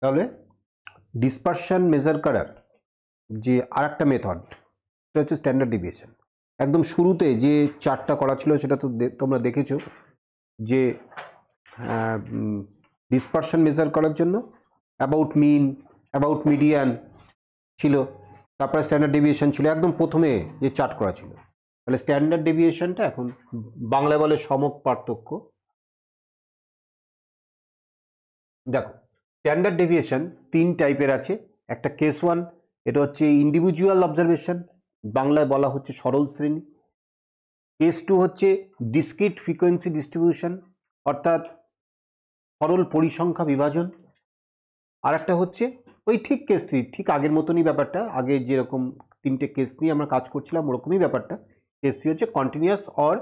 তাহলে dispersion measure করার যে আরেকটা মেথড সেটা হচ্ছে স্ট্যান্ডার্ড ডেভিয়েশন। একদম শুরুতে যে চার্টটা করা ছিল সেটা তো তোমরা দেখেছো যে ডিসপারশন মেজার করার জন্য অ্যাবাউট মিন, অ্যাবাউট মিডিয়ান ছিল, তারপরে স্ট্যান্ডার্ড ডেভিয়েশন ছিল, একদম প্রথমে যে চার্ট করা ছিল। তাহলে স্ট্যান্ডার্ড ডেভিয়েশনটা এখন বাংলা বলে সমক পার্থক্য। দেখো স্ট্যান্ডার্ড ডেভিয়েশন তিন টাইপের আছে। একটা কেস ওয়ান, এটা হচ্ছে ইন্ডিভিজুয়াল অবজারভেশন, বাংলায় বলা হচ্ছে সরল শ্রেণী। কেস টু হচ্ছে ডিসক্রিট ফ্রিকোয়েন্সি ডিস্ট্রিবিউশন, অর্থাৎ সরল পরিসংখ্যা বিভাজন। আর একটা হচ্ছে ওই ঠিক কেস থ্রি, ঠিক আগের মতনই ব্যাপারটা, আগে যেরকম তিনটে কেস নিয়ে আমরা কাজ করছিলাম ওরকমই ব্যাপারটা। কেস থ্রি হচ্ছে continuous or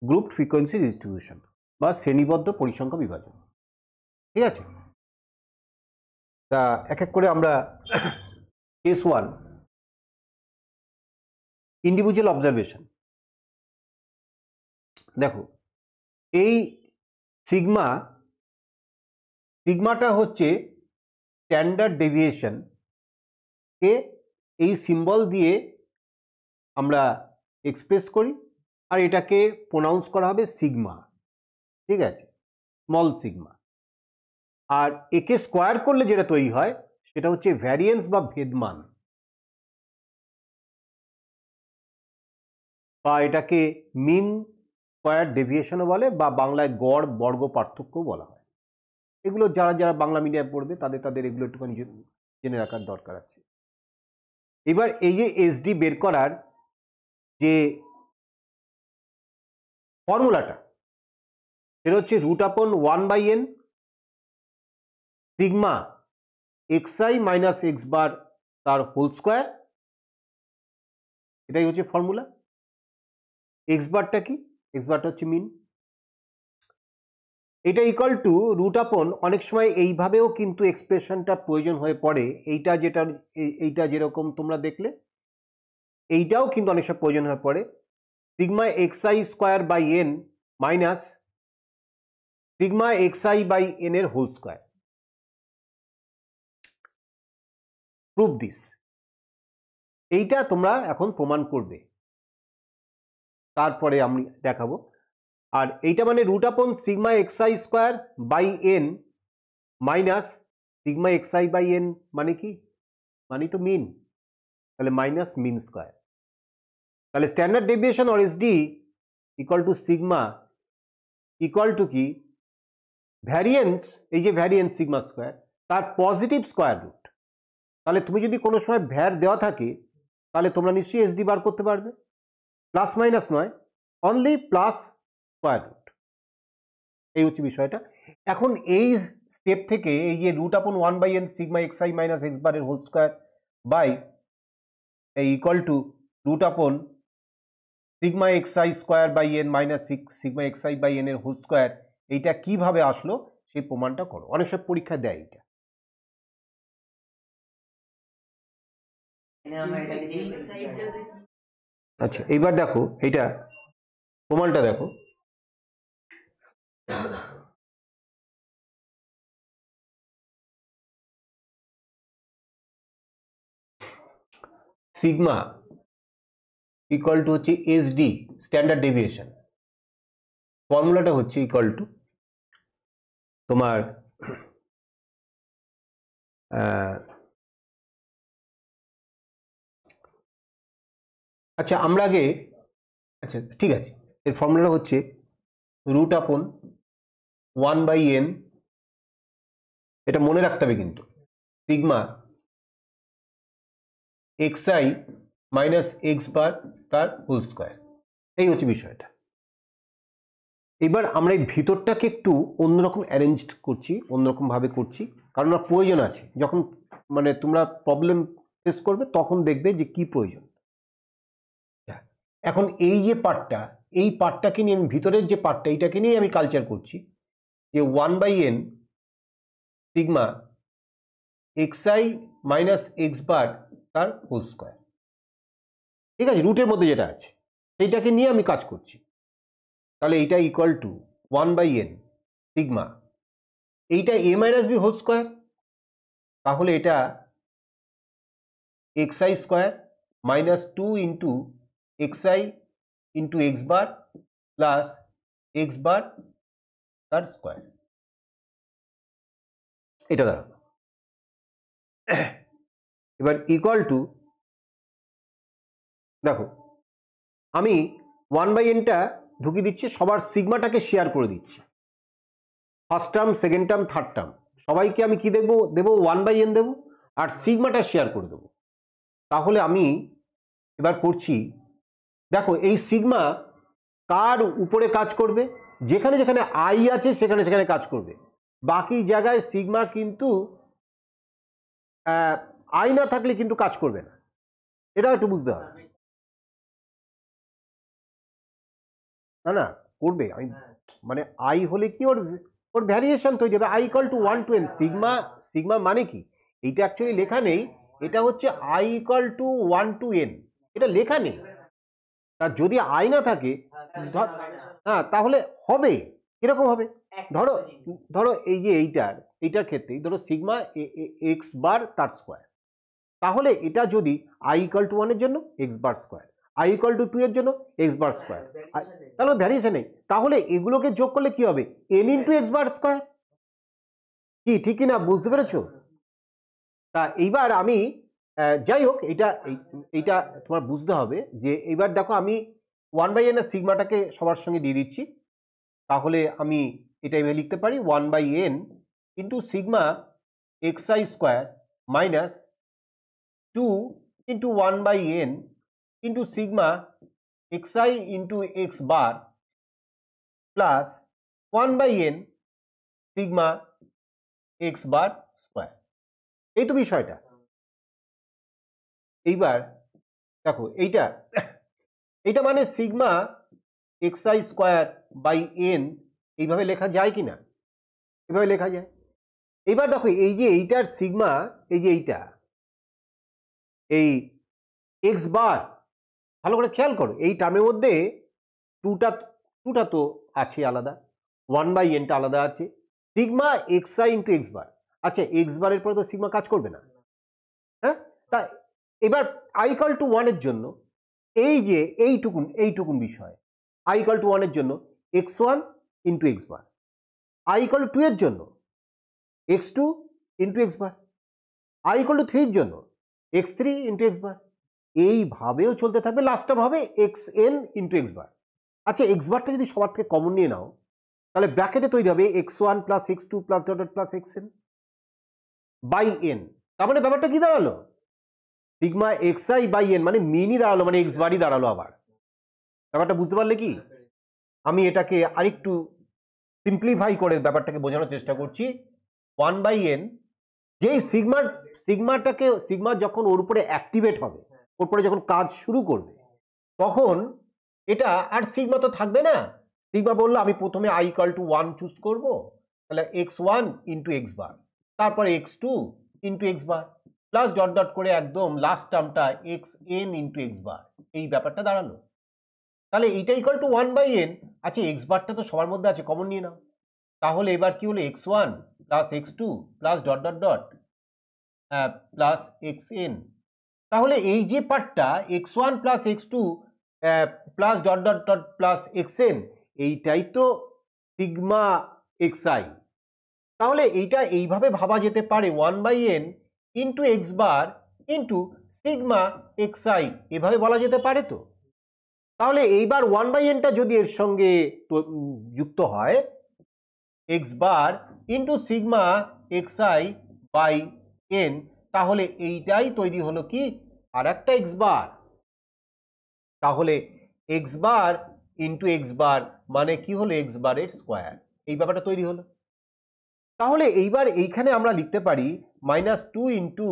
group frequency distribution বা শ্রেণীবদ্ধ পরিসংখ্যা বিভাজন। ঠিক আছে, তা এক এক করে আমরা কেস ওয়ান ইন্ডিভিজুয়াল অবজারভেশন। দেখো এই সিগমাটা হচ্ছে স্ট্যান্ডার্ড ডেভিয়েশন কে এই সিম্বল দিয়ে আমরা এক্সপ্রেস করি, আর এটাকে প্রোনাউন্স করা হবে সিগমা। ঠিক আছে, স্মল সিগমা। আর একে স্কোয়ার করলে যেটা তৈরি হয় সেটা হচ্ছে ভ্যারিয়েন্স বা ভেদমান, বা এটাকে মিন স্কোয়ার ডেভিয়েশনও বলে, বা বাংলায় গড় বর্গ পার্থক্য বলা হয়। এগুলো যারা যারা বাংলা মিডিয়াম পড়বে তাদের এগুলো একটুখানি জেনে রাখার দরকার আছে। এবার এই যে এসডি বের করার যে ফর্মুলাটা সেটা হচ্ছে √1/n sigma xi minus x bar তার হোল স্কোয়ার। এটাই হচ্ছে ফর্মুলা। এক্স বারটা কি? এক্স বারটা হচ্ছে মিন। এটা ইকুয়াল টু অনেক সময় এইভাবেও কিন্তু এক্সপ্রেশনটা প্রয়োজন হয়ে পড়ে। এইটা যেরকম তোমরা দেখলে, এইটাও কিন্তু অনেক সময় প্রয়োজন হয়ে পড়ে। Sigma xi square by N minus sigma xi by N এর হোল স্কোয়ার। Prove this. এইটা তোমরা এখন প্রমাণ করবে, তারপরে আমি দেখাবো। আর এইটা মানে sigma xi square by N minus sigma xi by N মানে কি? মানে তো মিন, তাহলে মাইনাস মিন স্কোয়ার। তাহলে standard deviation or SD equal to sigma equal to কি? ভ্যারিয়েন্স, এই যে ভ্যারিয়েন্স সিগমা স্কোয়ার তার পজিটিভ স্কোয়ার রুট। তাহলে তুমি যদি কোনো সময় ভ্যার দেওয়া থাকে তাহলে তোমরা নিশ্চয়ই এসডি বার করতে পারবে, প্লাস মাইনাস নয়, অনলি প্লাস স্কোয়ার রুট। এই হচ্ছে বিষয়টা। এখন এই স্টেপ থেকে এই যে √1/n sigma xi minus x বারের whole square by equal to sigma xi square by N minus sigma xi by N এর হোল স্কোয়ার, এইটা কিভাবে আসলো সেই প্রমাণটা করো। অনেক সব পরীক্ষা দেয় এটা। আচ্ছা, এইবার দেখো এইটা প্রমাণটা দেখো। সিগমা ইকুয়াল টু হচ্ছে এসডি স্ট্যান্ডার্ড ডেভিয়েশন, ফর্মুলাটা হচ্ছে ইকুয়াল টু তোমার আচ্ছা আমরা আগে, আচ্ছা ঠিক আছে, এর ফর্মুলাটা হচ্ছে √1/n, এটা মনে রাখতে হবে কিন্তু, sigma xi minus x bar তার হোল স্কোয়ার। এই হচ্ছে বিষয়টা। এবার আমরা এই ভিতরটাকে একটু অন্যরকম অ্যারেঞ্জ করছি, অন্যরকম ভাবে করছি, কারণ আমার প্রয়োজন আছে। যখন মানে তোমরা প্রবলেম ফেস করবে তখন দেখবে যে কি প্রয়োজন। এখন এই যে পার্টটা, এই পার্টটাকে নিয়ে আমি, ভিতরের যে পার্টটা এইটাকে নিয়ে আমি কালচার করছি, যে 1/n sigma xi minus x bar তার হোল স্কোয়ার। ঠিক আছে, রুটের মধ্যে যেটা আছে সেইটাকে নিয়ে আমি কাজ করছি। তাহলে এইটা ইকুয়াল টু 1/n সিগমা, এইটা a minus b whole square, তাহলে এটা xi square minus 2 into xi into x bar plus x bar তার স্কোয়ার, এটা দাঁড়ালো। এবার ইকুয়াল টু, দেখো আমি 1/nটা ঢুকিয়ে দিচ্ছি, সবার সিগমাটাকে শেয়ার করে দিচ্ছি, first term, second term, third term, সবাইকে আমি কি দেবো, 1/n দেবো, আর সিগমাটা শেয়ার করে দেবো। তাহলে আমি এবার করছি, দেখো এই সিগমা কার উপরে কাজ করবে, যেখানে যেখানে আই আছে সেখানে সেখানে কাজ করবে, বাকি জায়গায় সিগমা কিন্তু আই না থাকলে কিন্তু কাজ করবে না, এটা একটু বুঝতে হবে। না না করবে, আমি মানে আই হলে কি ওর ওর ভ্যারিয়েশন তৈরি হবে, I equal to 1 to n। Sigma, sigma মানে কি, এইটা অ্যাকচুয়ালি লেখা নেই, এটা হচ্ছে I equal to 1 to n, এটা লেখা নেই। তার যদি আই না থাকে, হ্যাঁ তাহলে হবে কিরকম হবে, ধরো ধরো এই যে এইটার ক্ষেত্রে ধরো সিগমা এক্স বার তার স্কোয়ার, তাহলে এটা যদি আই ইকুয়াল টু 1 এর জন্য x bar square, I equal to 2 এর জন্য এক্স বার স্কোয়ার, তাহলে ভ্যারিয়েশন নেই, তাহলে এগুলোকে যোগ করলে কি হবে, N into x bar square. কি ঠিক কিনা বুঝতে পেরেছো? তা এইবার আমি যাই হোক, এইটা তোমার বুঝতে হবে যে এইবার দেখো আমি 1/n এর সিগমাটাকে সবার সঙ্গে দিয়ে দিচ্ছি, তাহলে আমি এটা এভাবে লিখতে পারি 1/n into sigma xi square minus 2 into 1/n into sigma xi into x bar plus 1/n sigma x bar square, এই তো বিষয়টা। এইবার দেখো এইটা মানে sigma xi square by n, এইভাবে লেখা যায় কি না, এভাবে লেখা যায়। এবার দেখো এই যে এইটার সিগমা, এই যে এই এক্স বার, ভালো করে খেয়াল করো, এই টার্মের মধ্যে টুটা তো আছে আলাদা, 1/nটা আলাদা আছে, sigma xi into x bar, আচ্ছা এক্স বারের পরে তো সিগমা কাজ করবে না, হ্যাঁ, তা এবার আই ইকুয়াল টু 1 এর জন্য এই যে এইটুকুন বিষয়, আই ইকুয়াল টু 1 এর জন্য x1 into x bar, I equal to 2 এর জন্য x2 into x bar, I equal to 3 এর জন্য x3 ইন্টু এক্স বার, এইভাবেও চলতে থাকবে, লাস্টটা হবে xn ইন্টু এক্স বার। আচ্ছা এক্স বারটা যদি সবার থেকে কমন নিয়ে নাও, তাহলে ব্র্যাকেটে তৈরি হবে x1 plus x2 plus dot plus xn by n, তার মানে ব্যাপারটা কি দাঁড়ালো, সিগমা xi বাই n মানে মিনই দাঁড়ালো, মানে এক্স বারই দাঁড়ালো। আবার ব্যাপারটা বুঝতে পারলে কি, আমি এটাকে আরেকটু সিম্পলিফাই করে ব্যাপারটাকে বোঝানোর চেষ্টা করছি। 1/n, যেই সিগমা যখন ওর উপরে অ্যাক্টিভেট হবে, ওর উপরে যখন কাজ শুরু করবে, তখন এটা আর সিগমা তো থাকবে না, সিগমা বললো আমি প্রথমে আই ইকুয়াল টু 1 চুজ করবো, তাহলে x1 ইন্টু এক্স বার, তারপরে x2 into x bar plus dot করে একদম last টার্মটা xn into x bar, এই ব্যাপারটা দাঁড়ালো। তাহলে এইটা ইকুয়াল টু 1/n, আচ্ছা এক্স বারটা তো সবার মধ্যে আছে, কমন নিয়ে নাও, তাহলে এবার কি হলো x1 plus x2 plus dot plus xn, তাহলে এই যে পার্টটা x1 plus x2 plus dot plus xn, এইটাই তো সিগমা xi। তাহলে এইটা এইভাবে ভাবা যেতে পারে 1/n into x bar into sigma xi, এভাবে বলা যেতে পারে তো। তাহলে এইবার 1/nটা যদি এর সঙ্গে যুক্ত হয় X bar into sigma xi by n, তাহলে এইটাই তৈরি হলো কি আর একটা এক্স বার, তাহলে x bar into x bar মানে কি হলো এক্স বারের স্কোয়ার, এই ব্যাপারটা তৈরি হলো। তাহলে এইবার এইখানে আমরা লিখতে পারি -2 ইন্টু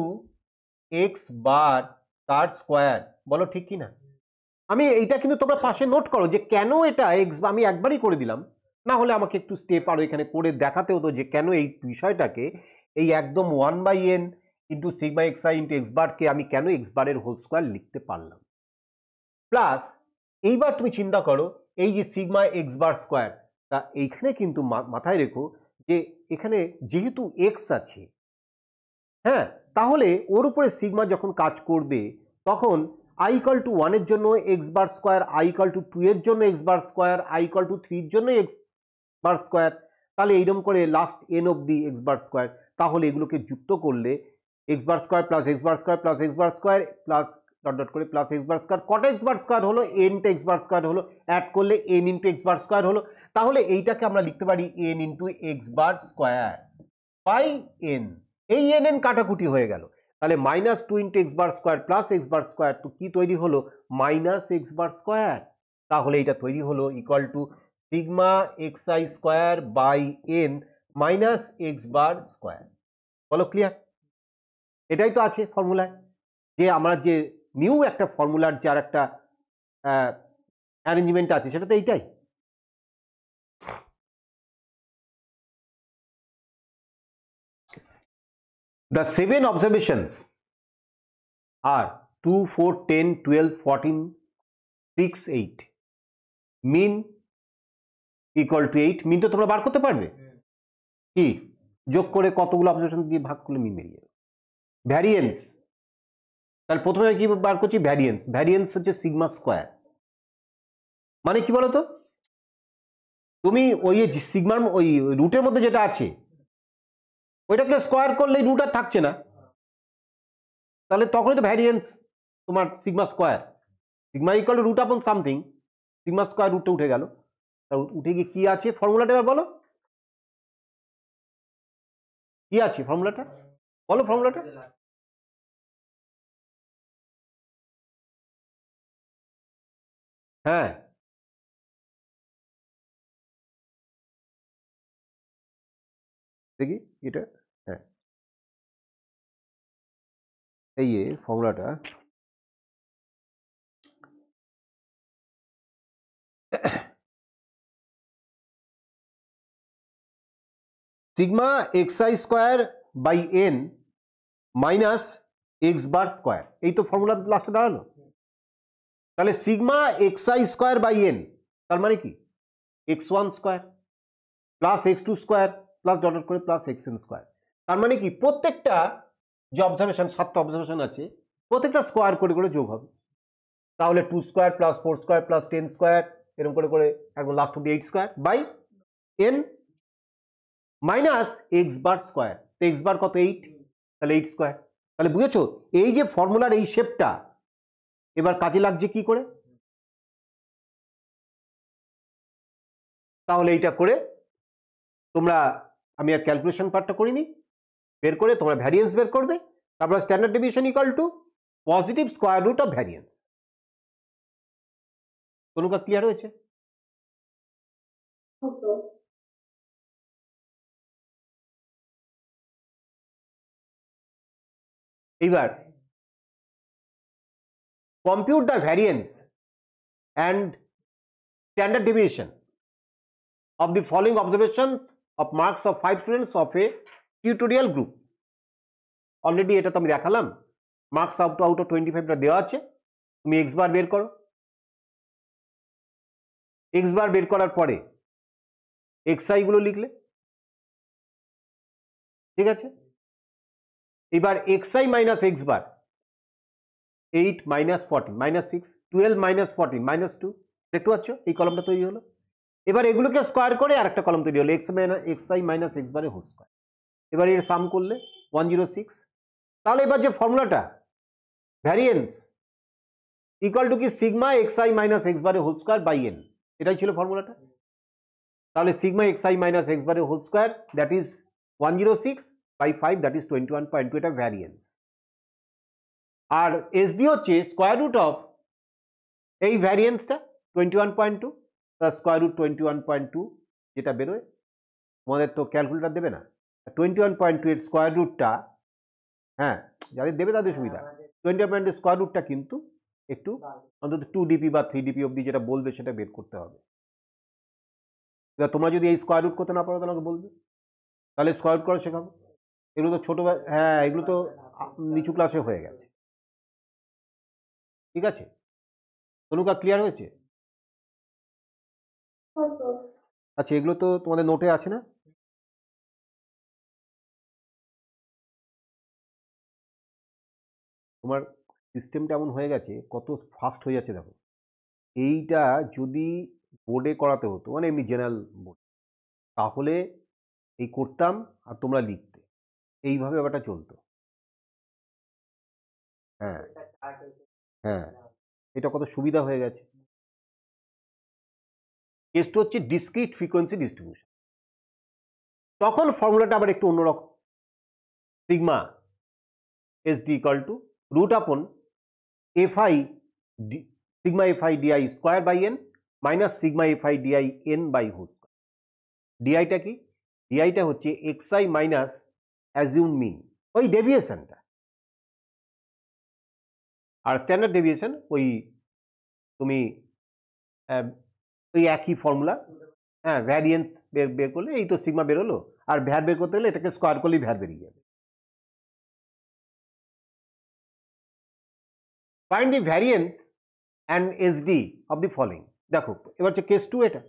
এক্স বার তার স্কোয়ার, বলো ঠিক কিনা। আমি এইটা কিন্তু তোমরা পাশে নোট করো যে কেন এটা এক্স, আমি একবারই করে দিলাম, না হলে আমাকে একটু স্টেপ আরো এখানে করে দেখাতে হতো যে কেন এই বিষয়টাকে এই একদম 1/n into sigma xi into x বারকে আমি কেন এক্স বারের হোল স্কোয়ার লিখতে পারলাম। প্লাস এইবার তুমি চিন্তা করো এই যে সিগমা এক্স বার স্কোয়ার, তা এইখানে কিন্তু মাথায় রেখো যে এখানে যেহেতু এক্স আছে, হ্যাঁ, তাহলে ওর উপরে সিগমা যখন কাজ করবে তখন i ইকাল টু 1 এর জন্য x bar square, i equal to 2 এর জন্য x bar square, i equal to 3 এর জন্য এক্স বার স্কোয়ার, তাহলে এইরকম করে লাস্ট এন অবধি এক্স বার স্কোয়ার। তাহলে এগুলোকে যুক্ত করলে x bar square plus x bar square plus x bar square plus dot dot করে প্লাস এক্স বার স্কোয়ার, কটা এক্স বার স্কোয়ার হলো? এনটা এক্স বার স্কোয়ার হলো, অ্যাড করলে N into x bar square হলো। তাহলে এইটাকে আমরা লিখতে পারি N into x bar square by N. এই এন এন কাটাকুটি হয়ে গেল, তাহলে minus two into x bar square plus x bar square, তো কি তৈরি হলো? Minus x bar square. তাহলে এটা তৈরি হলো equal to sigma x I square by N minus x bar square. বলো ক্লিয়ার? এটাই তো আছে ফর্মুলায়, যে আমরা যে নিউ একটা ফর্মুলার যে আর একটা অ্যারেঞ্জমেন্ট আছে সেটা তো এইটাই। The 7 observations are 2, 4, 10, 12, 14, 6, 8. Mean equal to 8. মিন তো তোমরা বার করতে পারবে, কি যোগ করে কতগুলো অবজারভেশন দিয়ে ভাগ করলে মিন বেরিয়ে যাবে। ভ্যারিয়েন্স, তাহলে প্রথমে কি বার করছি? ভ্যারিয়েন্স। ভ্যারিয়েন্স হচ্ছে সিগমা স্কোয়ার। মানে কি বলতো, তুমি ওই সিগমার ওই রুটের মধ্যে যেটা আছে ওইটাকে স্কোয়ার করলে রুট আর থাকছে না, তাহলে তখনই তো ভ্যারিয়েন্স তোমার sigma square. Sigma equal to root upon something, sigma square রুটটা উঠে গেল, তা উঠে গিয়ে কি আছে ফর্মুলাটা এবার বলো, কি আছে ফর্মুলাটা বলো, ফর্মুলাটা হ্যাঁ দেখি এটা, হ্যাঁ এই ফর্মুলাটা sigma x I square by N minus x bar square, এই তো ফর্মুলা লাস্টে দাঁড়ালো। তাহলে sigma x I square by N তার মানে কি X one square plus X two square plus dot করে প্লাস এক্স এন স্কোয়ার। তার মানে কি প্রত্যেকটা যে অবজারভেশন, 7টা অবজারভেশন আছে, প্রত্যেকটা স্কোয়ার করে করে যোগ হবে। তাহলে 2 square plus 4 square plus 10 square এরকম করে করে একদম লাস্ট অব্দি 8 square by N minus x bar square. X bar কত? 8, তাহলে 8 স্কোয়ার। তাহলে বুঝেছো এই যে ফর্মুলার এই শেপটা এবার কাজে লাগছে কি করে? তাহলে এইটা করে তোমরা, আমি আর ক্যালকুলেশন পার্টটা করিনি, বের করে তোমরা ভ্যারিয়েন্স বের করবে, তারপর standard deviation equal to positive square root of variance. কোনটা ক্লিয়ার হয়েছে? এইবার compute the variance and standard deviation of the following observations of marks of 5 students of a tutorial group. Already এটা তো আমি দেখালাম, মার্কস আউট অফ 25টা দেওয়া আছে, তুমি এক্স বার বের করো। এক্স বার বের করার পরে এক্স আই গুলো লিখলে, ঠিক আছে? এবার x i minus x bar 8 minus 14 minus 6 12 minus 14 minus 2, দেখতে পাচ্ছ এই কলমটা তৈরি হলো। এবার এগুলোকে স্কোয়ার করে আর একটা কলম তৈরি হলো এক্স আই মাইনাস এক্স বারে হোল স্কোয়ার। এবার এর সাম করলে 106। তাহলে এবার যে ফর্মুলাটা ভ্যারিয়েন্স ইকুয়াল টু কি sigma x i minus x বারে হোল স্কোয়ার বাই এন, এটাই ছিল ফর্মুলাটা। তাহলে sigma x i minus x বারে whole square that is 106 by 5 that is 21.2, এটা ভ্যারিয়েন্স। আর এসডি হচ্ছে স্কোয়ার রুট অফ এই ভ্যারিয়েন্সটা 21.2 প্লাস স্কোয়ার রুট 21.2 যেটা বেরোয়, তোমাদের তো ক্যালকুলেটার দেবে না, 21.2 এর স্কোয়ার রুটটা, হ্যাঁ যাদের দেবে তাদের সুবিধা, 21.2 স্কোয়ার রুটটা কিন্তু একটু অন্তত 2 ডিপি বা 3 ডিপি অবধি যেটা বলবে সেটা বের করতে হবে। এবার তোমরা যদি এই স্কোয়ার রুট করতে না পারো তাহলে বলবে, তাহলে স্কোয়ার রুট করা শেখাবো। এগুলো তো ছোট, হ্যাঁ এগুলো তো নিচু ক্লাসে হয়ে গেছে, ঠিক আছে? তনুকা ক্লিয়ার হয়েছে? আচ্ছা এগুলো তো তোমাদের নোটে আছে না? তোমার সিস্টেমটা এমন হয়ে গেছে, কত ফাস্ট হয়ে যাচ্ছে দেখো। এইটা যদি বোর্ডে করাতে হতো, মানে এমনি জেনারেল বোর্ড, তাহলে এই করতাম আর তোমরা লিখতে, এইভাবে ব্যাপারটা চলতো। হ্যাঁ হ্যাঁ, এটা কত সুবিধা হয়ে গেছে। কেসটা হচ্ছে ডিসক্রিট ফ্রিকোয়েন্সি ডিস্ট্রিবিউশন। তখন ফর্মুলাটা আবার একটু অন্যরকম। Sigma SD equal to root upon f i sigma FI DI square by N minus sigma FI d i n by whole square. ডিআইটা কি? ডিআইটা হচ্ছে এক্সআই মাইনাস অ্যাজিউম মিন, ওই ডেভিয়েশনটা। আর স্ট্যান্ডার্ড ডেভিয়েশন ওই তুমি ওই একই ফর্মুলা। হ্যাঁ, ভ্যারিয়েন্স বের করলে এই তো সিগমা বেরোলো, আর ভ্যার বের করতে গেলে এটাকে স্কোয়ার করলেই ভ্যার বেরিয়ে যাবে। Find the variance and SD of the following. দেখো এবার হচ্ছে কেস 2, এটা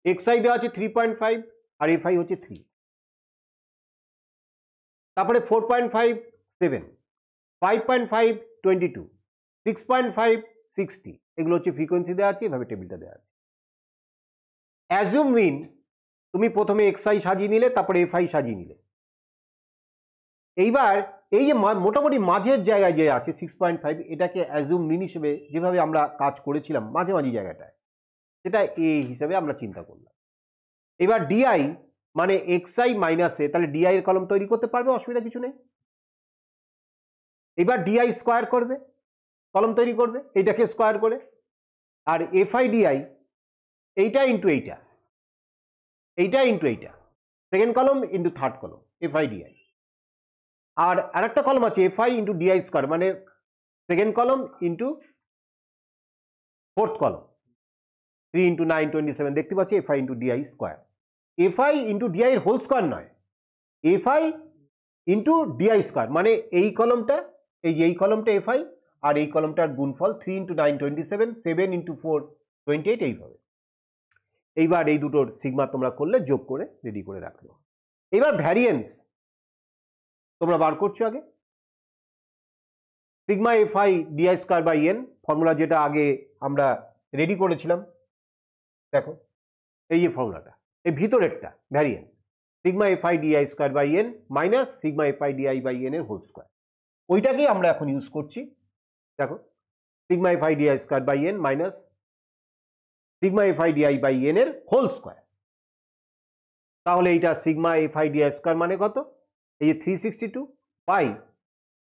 এক্সআই দেওয়া আছে 3.5 আর এফআই হচ্ছে 3, তারপরে 4.5 7, 5.5 22, 6.5 60, এগুলো হচ্ছে ফ্রিকোয়েন্সি দেওয়া আছে, এভাবে টেবিলটা দেওয়া আছে। অ্যাজিউম মিন, তুমি প্রথমে এক্সআই সাজিয়ে নিলে, তারপরে এফআই সাজিয়ে নিলে। এইবার এই যে মোটামুটি মাঝের জায়গায় যে আছে 6.5, এটাকে অ্যাজিউম মিন হিসেবে যেভাবে আমরা কাজ করেছিলাম মাঝামাঝি জায়গাটায়, সেটা এ হিসেবে আমরা চিন্তা করলাম। এবার ডিআই মানে এক্সআই মাইনাসে, তাহলে ডিআই এর কলম তৈরি করতে পারবে, অসুবিধা কিছু নেই। এবার ডিআই স্কোয়ার করবে, কলম তৈরি করবে এইটাকে স্কোয়ার করে, আর এফআই ডিআই এইটা ইন্টু এইটা, এইটা ইন্টু এইটা, second column into third column F I D I. আর আরেকটা কলম আছে এফআই ইন্টু ডিআই স্কোয়ার, মানে second column into fourth column, 3 into 9 27, দেখতে পাচ্ছি F I into D I square. FI into D I এর হোল স্কোয়ার নয়, এফআই ইন্টু ডিআই স্কোয়ার, মানে এই কলমটা, এই যে এই কলমটা এফআই, আর এই কলমটার গুণফল 3 ইন্টু 9 27, 7 ইন্টু 4 28, এইভাবে। এইবার এই দুটোর সিগমা তোমরা করলে যোগ করে রেডি করে রাখলো। এবার ভ্যারিয়েন্স তোমরা বার করছো আগে, sigma FI DI square by n, formula যেটা আগে আমরা রেডি করেছিলাম। দেখো এই যে ফর্মুলাটা, এই ভিতরেরটা variance sigma FI DI square by N minus sigma FI DI by N এর হোল স্কোয়ার, ওইটাকেই আমরা এখন ইউজ করছি। দেখো sigma FI DI square by N minus sigma FI DI by N এর হোল স্কোয়ার। তাহলে এইটা সিগমা এফআই ডিআই স্কোয়ার মানে কত? এই যে 362 বাই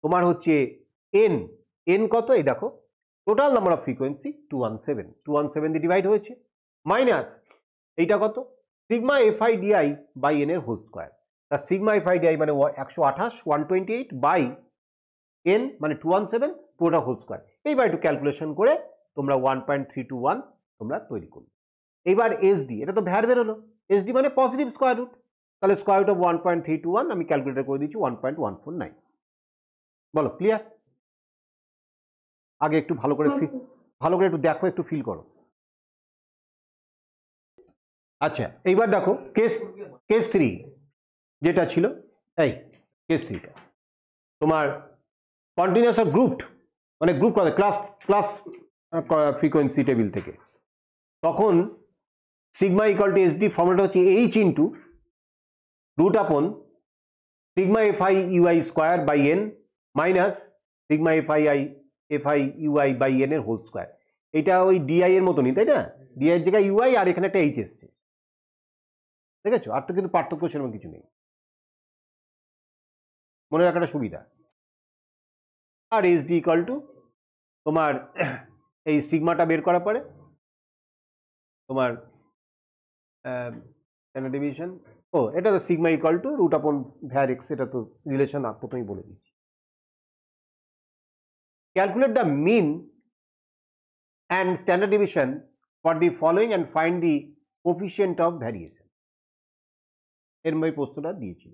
তোমার হচ্ছে এন, এন কত? এই দেখো টোটাল নাম্বার অফ ফ্রিকোয়েন্সি 217, 217 দিয়ে ডিভাইড হয়েছে, মাইনাস এইটা কত? Sigma FI DI by N এর হোল স্কোয়ার। তা সিগমা এফআই ডিআই মানে 128, 128 বাই এন মানে 217, পুরোটা হোল স্কোয়ার। এইবার একটু ক্যালকুলেশন করে তোমরা 1.321 তোমরা তৈরি করবে। এইবার এসডি, এটা তো ভ্যার বেরোলো, এসডি মানে পজিটিভ স্কোয়ার রুট, তাহলে স্কোয়ার রুট অফ 1.321 আমি ক্যালকুলেটর করে দিচ্ছি 1.149। বলো ক্লিয়ার? আগে একটু ভালো করে একটু দেখো, একটু ফিল করো। আচ্ছা এইবার দেখো কেস 3 যেটা ছিল, এই কেস 3টা তোমার কন্টিনিউয়াস আর গ্রুপড, মানে গ্রুপ করে ক্লাস ফ্রিকোয়েন্সি টেবিল থেকে। তখন সিগমা ইকুয়াল টু এসডি ফর্মুলাটা হচ্ছে h into root upon sigma fi ui square by N minus sigma fi ui by N এর হোল স্কোয়ার। এটা ওই ডিআই এর মতনই, তাই না? ডিআই এর জায়গায় ইউআই আর এখানে একটা এইচ এসছে, ঠিক আছে? আর তো কিন্তু পার্থক্য সেরকম কিছু নেই, মনে রাখাটা সুবিধা। আর এসডি ইকুয়াল টু তোমার এই সিগমাটা বের করার পরে তোমার ডিভিশন, ও এটা তো sigma equal to root upon var x, এটা তো রিলেশন প্রথমেই বলে দিচ্ছি। Calculate the mean and standard division for the following and find the coefficient of variation. এর মধ্যে প্রশ্নটা দিয়েছিল,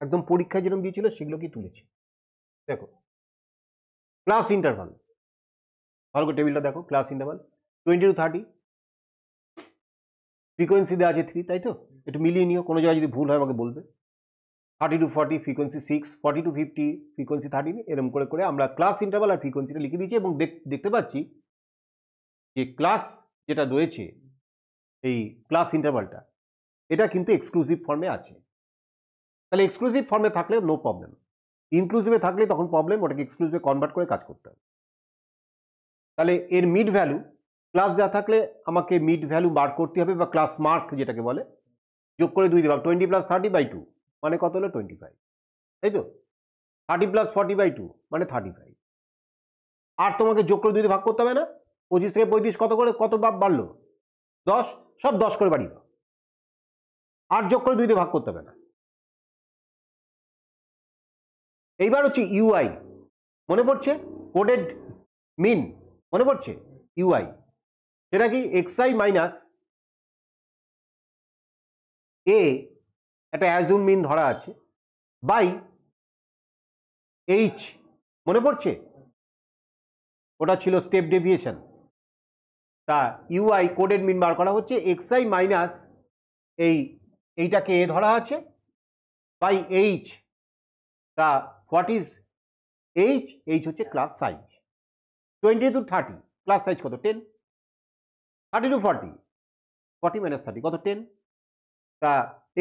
একদম পরীক্ষায় যেরকম দিয়েছিল সেগুলোকে তুলেছি। দেখো ক্লাস ইন্টারভাল, ভালো করে টেবিলটা দেখো, ক্লাস ইন্টারভাল 20 to 30, ফ্রিকোয়েন্সি দেওয়া আছে 3, তাই তো? একটু মিলিয়ে নিও, কোনো জায়গায় যদি ভুল হয় আমাকে বলবে। 30 to 40 ফ্রিকোয়েন্সি 6, 40 to 50 ফ্রিকোয়েন্সি 13, এরকম করে করে আমরা ক্লাস ইন্টারভাল আর ফ্রিকোয়েন্সিটা লিখে দিয়েছি এবং দেখতে পাচ্ছি যে ক্লাস যেটা রয়েছে এই ক্লাস ইন্টারভালটা এটা কিন্তু এক্সক্লুসিভ ফর্মে আছে। তাহলে এক্সক্লুসিভ ফর্মে থাকলে নো প্রবলেম, ইনক্লুসিভে থাকলে তখন প্রবলেম, ওটাকে এক্সক্লুসিভে কনভার্ট করে কাজ করতে হবে। তাহলে এর মিড ভ্যালু ক্লাস দেওয়া থাকলে আমাকে মিড ভ্যালু বার করতে হবে, বা ক্লাস মার্ক যেটাকে বলে, যোগ করে 2 দিয়ে ভাগ, 20 + 30/2 মানে কত হলো 25, তাই তো? 30 + 40/2 মানে 35। আর তোমাকে যোগ করে 2 দিয়ে ভাগ করতে হবে না? 25 থেকে 35 কত করে কত বাড়লো? 10, সব 10 করে বাড়িয়ে দাও, আর যোগ করে 2 দিয়ে ভাগ করতে হবে না। এইবার হচ্ছে ইউআই, মনে পড়ছে? কোডেড মিন মনে পড়ছে? ইউআই সেটা কি? xi মাইনাস এ, একটা অ্যাজুম মিন ধরা আছে, বাই এইচ, মনে পড়ছে? ওটা ছিল স্টেপ ডেভিয়েশন। তা ইউআই কোডেড মিন বার করা হচ্ছে xi মাইনাস এইটাকে এ ধরা আছে বাই এইচ। তা হোয়াট ইজ এইচ? এইচ হচ্ছে class size. 20 to 30 class size কত? 10। 30 to 40, 40 - 30 কত? 10। তা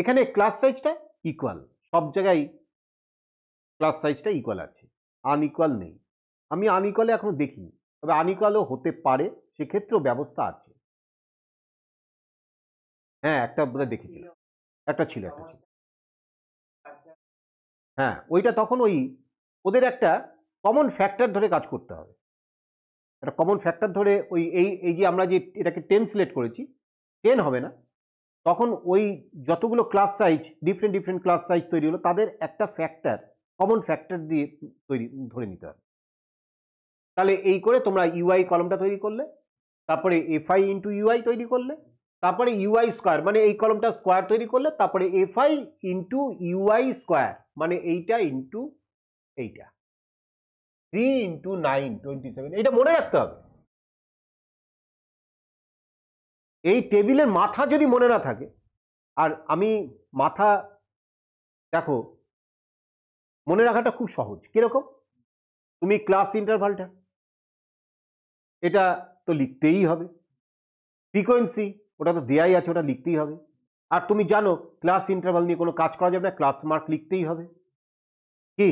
এখানে ক্লাস সাইজটা ইকুয়াল, সব জায়গায় ক্লাস সাইজটা ইকুয়াল আছে, আনইকুয়াল নেই। আমি আনইকুয়ালে এখনো দেখিনি, তবে আনইকুয়ালও হতে পারে, সেক্ষেত্রেও ব্যবস্থা আছে। হ্যাঁ, একটা বোধহয় দেখেছিলাম, একটা ছিল। হ্যাঁ, ওইটা তখন ওদের একটা কমন ফ্যাক্টর ধরে কাজ করতে হবে, একটা কমন ফ্যাক্টর ধরে এই যে আমরা যে এটাকে 10 সিলেক্ট করেছি, 10 হবে না, তখন ওই যতগুলো class size, different class size তৈরি হলো, তাদের একটা ফ্যাক্টর, কমন ফ্যাক্টর দিয়ে ধরে নিতে হবে। তাহলে এই করে তোমরা ইউআই কলমটা তৈরি করলে, তারপরে এফআই ইন্টু ইউআই তৈরি করলে, তারপরে ইউআই স্কোয়ার মানে এই কলমটা স্কোয়ার তৈরি করলে, তারপরে এফআই ইন্টু ইউআই স্কোয়ার মানে এইটা ইন্টু এইটা, 3 × 9 27। এটা মনে রাখতে হবে। এই টেবিলের মাথা যদি মনে না থাকে, আর আমি মাথা দেখো মনে রাখাটা খুব সহজ। কিরকম? তুমি ক্লাস ইন্টারভালটা এটা তো লিখতেই হবে, ফ্রিকোয়েন্সি ওটা তো দেয়াই আছে, ওটা লিখতেই হবে। আর তুমি জানো ক্লাস ইন্টারভাল নিয়ে কোনো কাজ করা যাবে না, ক্লাস মার্ক লিখতেই হবে। কি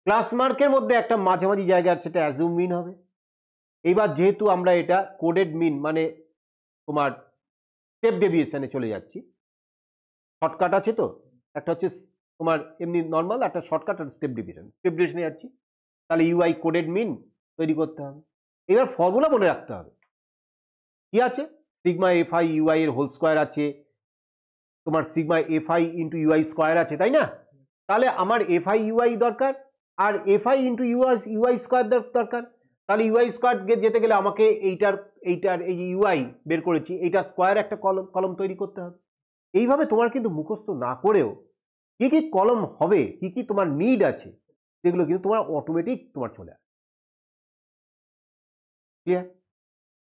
ক্লাস মার্কের মধ্যে একটা মাঝামাঝি জায়গা আছে, সেটা অ্যাজুম মিন হবে। এইবার যেহেতু আমরা এটা কোডেড মিন মানে তোমার স্টেপ ডেভিয়েশনে চলে যাচ্ছি, শর্টকাট আছে তো, একটা হচ্ছে তোমার এমনি নর্মাল, একটা শর্টকাট আর স্টেপ ডেভিয়েশনে যাচ্ছি, তাহলে ইউআই কোডেড মিন তৈরি করতে হবে। এবার ফর্মুলা মনে রাখতে হবে। কি আছে? সিগমা এফআই ইউআই এর হোল স্কোয়ার আছে, তোমার sigma fi into ui square আছে, তাই না? তাহলে আমার এফআই ইউআই দরকার, আর এফআই ইন্টু ইউআই স্কোয়ার দরকার। তাহলে ইউআই স্কোয়ার যেতে গেলে আমাকে এইটার এই যে ইউআই বের করেছি, এইটা স্কোয়ার একটা কলম তৈরি করতে হবে। এইভাবে তোমার কিন্তু মুখস্থ না করেও কি কি কলম হবে, কি কি তোমার নিড আছে, সেগুলো কিন্তু তোমার অটোমেটিক তোমার চলে আসে। ক্লিয়ার?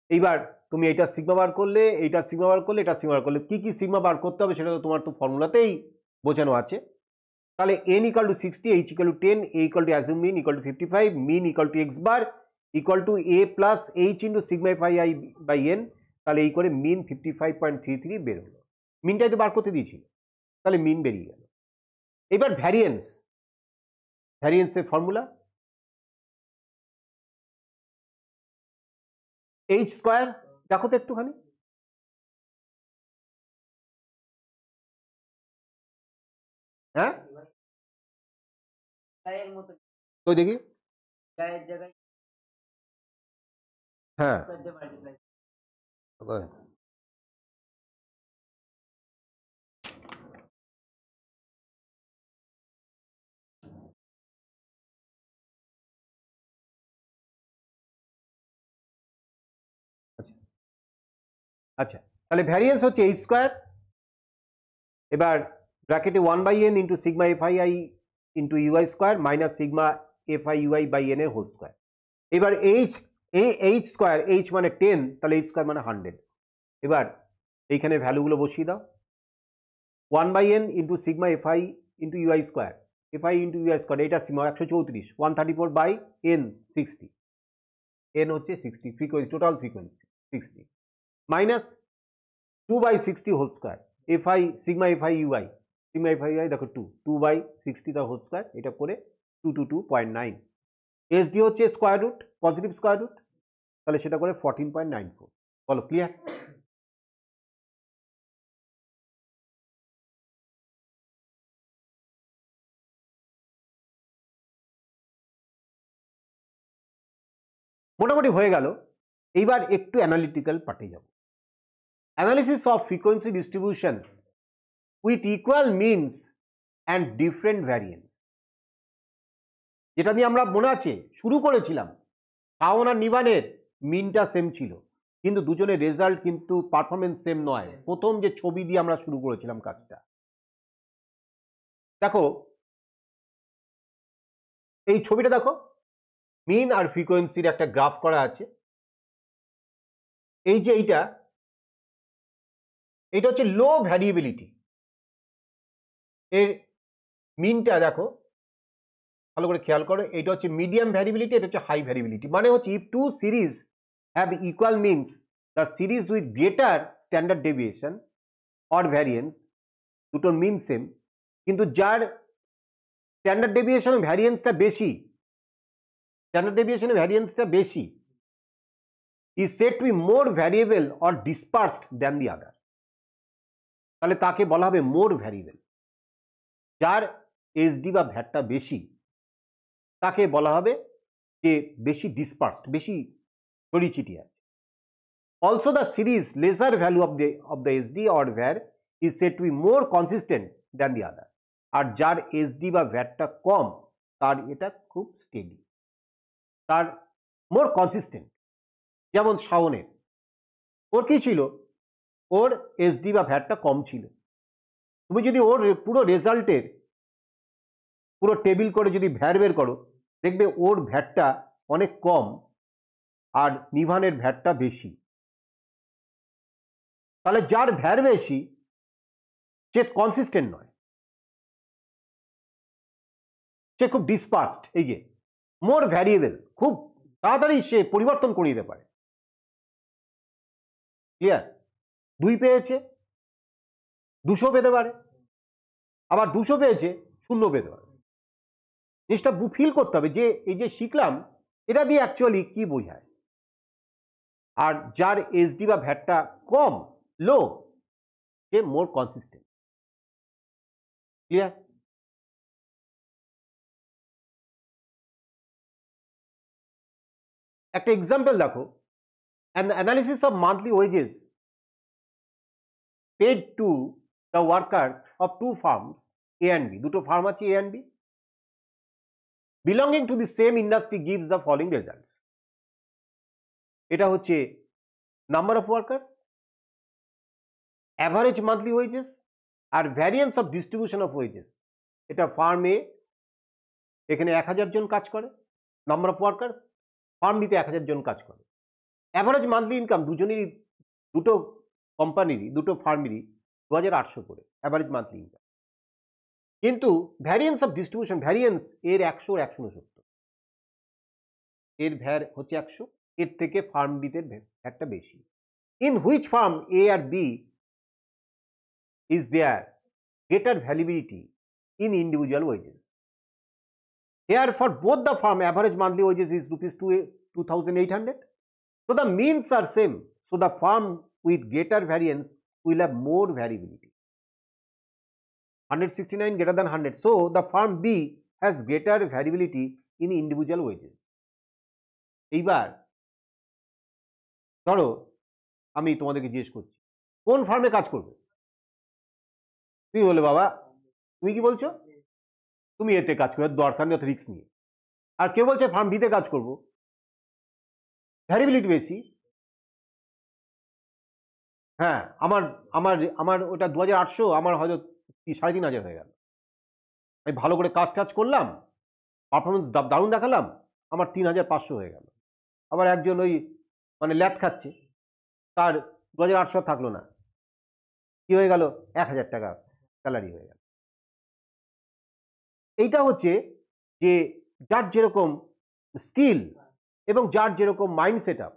এইবার তুমি এটা সিগমা বার করলে, এইটা সিগমা বার করলে, এটা সিগমা বার করলে, কি কি সিগমা বার করতে হবে সেটা তো তোমার তো ফর্মুলাতেই বোঝানো আছে। তাহলে n = 60, h = 10, a = assume mean = 55, mean = x bar = a plus h into sigma phi I by n। তাহলে এই করে মিন 55.33 বের হলো। মিনটাই তো বার করতে দিয়েছিল, তাহলে মিন বেরিয়ে গেল। এবার ভ্যারিয়েন্সের ফর্মুলা h স্কোয়ার, দেখো তো একটুখানি। হ্যাঁ তো দেখি, হ্যাঁ আচ্ছা, তাহলে ভ্যারিয়েন্স হচ্ছে h স্কোয়ার, এবার ব্র্যাকেটে 1/n into sigma fi i into ui square minus sigma fi ui by N এর হোল স্কোয়ার। এবার এইচ স্কোয়ার, এইচ মানে 10, তাহলে এইচ স্কোয়ার মানে 100। এবার এইখানে ভ্যালুগুলো বসিয়ে দাও, 1/n into sigma fi into ui square, FI into ui square, এটা সীমা 134, 134 বাই এন 60, এন হচ্ছে 60 frequency, total frequency 60 minus 2 by 60 whole square, fi sigma fi ui, sigma fi ui দেখো 2 বাই 60 তার হোল স্কোয়ার, এটা করে 222.9, SD হচ্ছে square root, positive square root, তাহলে সেটা করে 14.94। বলো ক্লিয়ার? মোটামুটি হয়ে গেল। এইবার একটু অ্যানালিটিক্যাল পার্টে যাব। Analysis of frequency distributions with equal means and different variance, যেটা নিয়ে আমরা মনে আছে শুরু করেছিলাম। শাওন আর নিবানের মিনটা সেম ছিল, কিন্তু দুজনের রেজাল্ট কিন্তু পারফরমেন্স সেম নয়। প্রথম যে ছবি দিয়ে আমরা শুরু করেছিলাম কাজটা, দেখো এই ছবিটা দেখো, মিন আর ফ্রিকোয়েন্সির একটা গ্রাফ করা আছে। এই যে এইটা হচ্ছে লো ভ্যারিয়েবিলিটি, এর মিনটা দেখো ভালো করে খেয়াল করো, এটা হচ্ছে মিডিয়াম ভ্যারিয়েবিলিটি, এটা হচ্ছে হাই ভ্যারিয়েবিলিটি। মানে হচ্ছে if two series have equal means, the series with greater standard deviation or variance, দুটো মিন সেম, কিন্তু যার স্ট্যান্ডার্ড ডেভিয়েশন ভ্যারিয়েন্সটা বেশি, স্ট্যান্ডার্ড ডেভিয়েশন ভ্যারিয়েন্সটা বেশি, is said to be more variable or dispersed than the other, তাহলে তাকে বলা হবে মোর variable. যার এসডি বা ভ্যাটটা বেশি তাকে বলা হবে যে বেশি ডিসপার্সড, বেশি ছড়িয়ে আছে। Also the series lesser value of the SD or var is said to be more consistent than the other, আর যার এসডি বা ভ্যাটটা কম তার এটা খুব স্টেডি, তার মোর কনসিস্টেন্ট। যেমন শাওনের, ওর কি ছিল, ওর এসডি বা ভ্যাটটা কম ছিল। তুমি যদি ওর পুরো রেজাল্টের পুরো টেবিল করে যদি ভ্যার বের করো, দেখবে ওর ভ্যাটটা অনেক কম আর নিভানের ভ্যাটটা বেশি। তাহলে যার ভ্যার বেশি সে কনসিস্টেন্ট নয়, সে খুব ডিসপার্সড, এই যে মোর ভ্যারিয়েবল, খুব তাড়াতাড়ি সে পরিবর্তন করে দিতে পারে। ক্লিয়ার? 2 পেয়েছে 200 পেতে পারে, আবার 200 পেয়েছে 0 পেতে পারে। জিনিসটা ফিল করতে হবে যে এই যে শিখলাম এটা দিয়ে অ্যাকচুয়ালি কি বোঝায়। আর যার এসডি বা ভ্যাটটা কম, লো, সে মোর কনসিস্টেন্ট। ক্লিয়ার? একটা এক্সাম্পল দেখো, an analysis of monthly wages paid to the workers of two firms A and B, দুটো ফার্ম আছে A and B, belonging to the same industry gives the following results. এটা হচ্ছে number of workers, average monthly wages আর variance of distribution of wages. এটা firm A, এখানে 1000 জন কাজ করে, number of workers, farm বিতে 1000 জন কাজ করে। অ্যাভারেজ মান্থলি ইনকাম দুজনেরই, দুটো কোম্পানিরই, দুটো ফার্মেরই 2800 করে অ্যাভারেজ মান্থলি ইনকাম। কিন্তু ভ্যারিয়েন্স অফ ডিস্ট্রিবিউশন, ভ্যারিয়েন্স এর 100 আর 169, এর ভ্যার হচ্ছে 100, এর থেকে ফার্ম বিতে ভ্যারটা বেশি। In which firm A or B is there greater variability in individual wages? Here for both the firm average monthly wages is ₹2800, so the means are same, so the firm with greater variance will have more variability. 169 greater than 100, so the firm B has greater variability in individual wages. এইবার ধরো আমি তোমাদেরকে জিজ্ঞেস করছি কোন ফার্মে কাজ করবে, তুমি বলে বাবা তুমি কি বলছো, তুমি এতে কাজ করবে, দরকার নেই অত রিস্ক নিয়ে। আর কেউ বলছে ফার্ম বিতে কাজ করবো, ভ্যারিবিলিটি বেশি। হ্যাঁ, আমার আমার আমার ওটা 2800, আমার হয়তো 3500 হয়ে গেল। আমি ভালো করে কাজ করলাম, পারফরমেন্স দারুণ দেখালাম, আমার 3500 হয়ে গেল। আবার একজন ওই মানে ল্যাথ খাচ্ছে, তার 2800 থাকলো না, কি হয়ে গেল, 1000 টাকা স্যালারি হয়ে গেল। এইটা হচ্ছে যে যার যেরকম স্কিল এবং যার যেরকম মাইন্ড সেট আপ,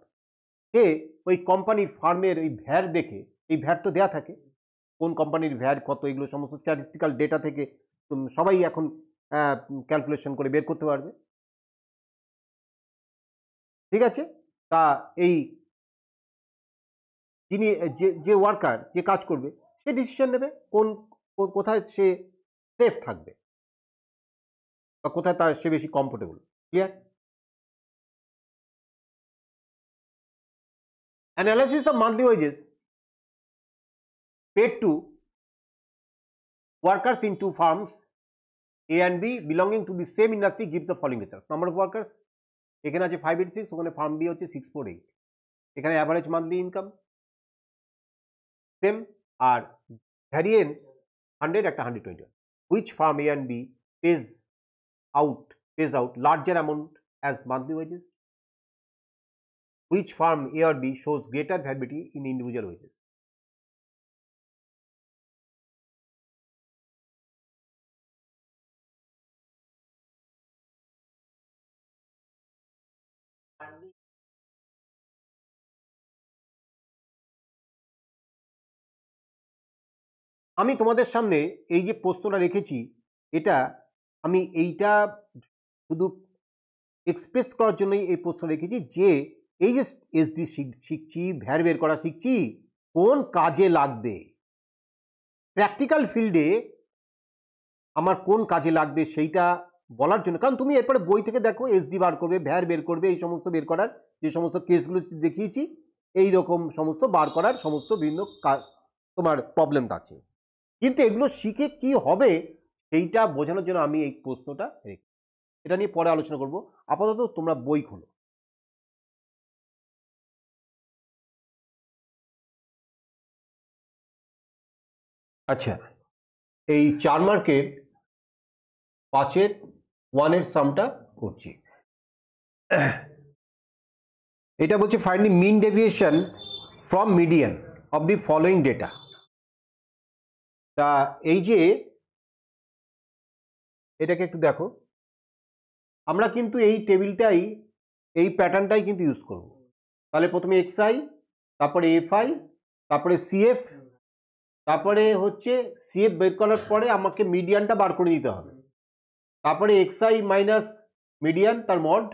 সে ওই কোম্পানির ফার্মের ওই ভ্যার দেখে, এই ভ্যার তো দেয়া থাকে কোন কোম্পানির ভ্যার কত, এগুলো সমস্ত স্ট্যাটিস্টিক্যাল ডেটা থেকে সবাই এখন ক্যালকুলেশন করে বের করতে পারবে। ঠিক আছে, তা এই যিনি যে ওয়ার্কার যে কাজ করবে সে ডিসিশন নেবে কোথায় সে সেফ থাকবে বা কোথায় তার সে বেশি comfortable. Clear? Analysis of monthly wages paid to workers in two firms A and B belonging to the same industry gives the following results. Number of workers এখানে আছে 586, ওখানে ফার্ম বি হচ্ছে 648, এখানে অ্যাভারেজ মান্থলি ইনকাম সেম, আর variance 100 একটা 120। which firm A and B pays out larger amount as monthly wages? which firm A or B shows greater variability in individual wages? আমি তোমাদের সামনে এই যে প্রশ্নটা রেখেছি, এটা আমি এইটা শুধু এক্সপ্রেস করার জন্যই এই প্রশ্ন রেখেছি যে এই যে এসডি শিখছি, ভ্যার বের করা শিখছি, কোন কাজে লাগবে প্র্যাকটিক্যাল ফিল্ডে, আমার কোন কাজে লাগবে সেইটা বলার জন্য। কারণ তুমি এরপরে বই থেকে দেখো এসডি বার করবে, ভ্যার বের করবে, এই সমস্ত বের করার যে সমস্ত কেসগুলো দেখিয়েছি এই রকম সমস্ত বার করার সমস্ত বিভিন্ন তোমার প্রবলেম আছে, কিন্তু এগুলো শিখে কি হবে সেইটা বোঝানোর জন্য আমি এই প্রশ্নটা রেখেছি। এটা নিয়ে পরে আলোচনা করব, আপাতত তোমরা বই খোলো। আচ্ছা, এই 4 মার্কের 5-এর 1-এর সামটা করছি। এটা বলছে find the mean deviation from median of the following data. তা এই যে এটাকে একটু দেখো, আমরা কিন্তু এই টেবিলটাই, এই প্যাটার্নটাই কিন্তু ইউজ করব। তাহলে প্রথমে এক্সআই, তারপরে এফআই, তারপরে সিএফ, তারপরে হচ্ছে সিএফ বের করার পরে আমাকে মিডিয়ানটা বার করে দিতে হবে, তারপরে এক্সআই মাইনাস মিডিয়ান তার মড,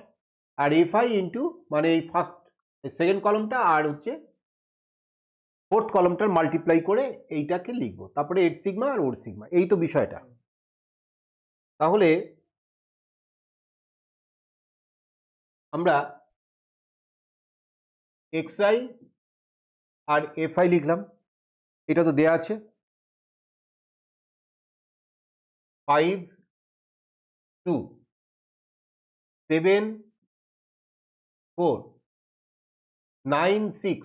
আর এফআই ইন্টু মানে এই ফার্স্ট সেকেন্ড কলমটা আর হচ্ছে ফোর্থ কলমটার মাল্টিপ্লাই করে এইটাকে লিখবো, তারপরে এর সিগমা আর ওর সিগমা, এই তো বিষয়টা। তাহলে আমরা এক্সআই আর এফআই লিখলাম, এটা তো দেয়া আছে 5 2 7 4 9 6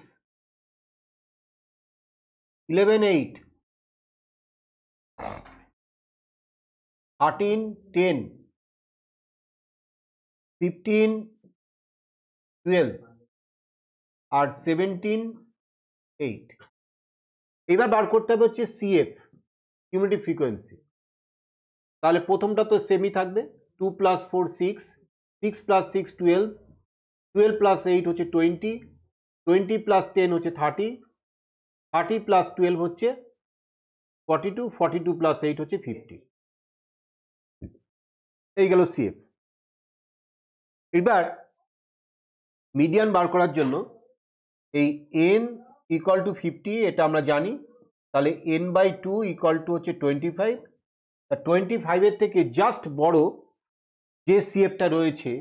11 8 13 10 15 12 আর 17 8। এবার বার করতে হবে হচ্ছে সিএফ, কিউমুলেটিভ ফ্রিকোয়েন্সি। তাহলে প্রথমটা তো সেমই থাকবে, 2 + 4 6, 6 + 6 12, 12 + 8 হচ্ছে 20, 20 + 10 হচ্ছে 30, 30 + 12 হচ্ছে 42, 42 + 8 হচ্ছে 50। এই গেল সিএফ। এবার মিডিয়ান বার করার জন্য এই n = 50 এটা আমরা জানি, তাহলে n/2 = হচ্ছে 25। 25-এর থেকে জাস্ট বড় যে সিএফটা রয়েছে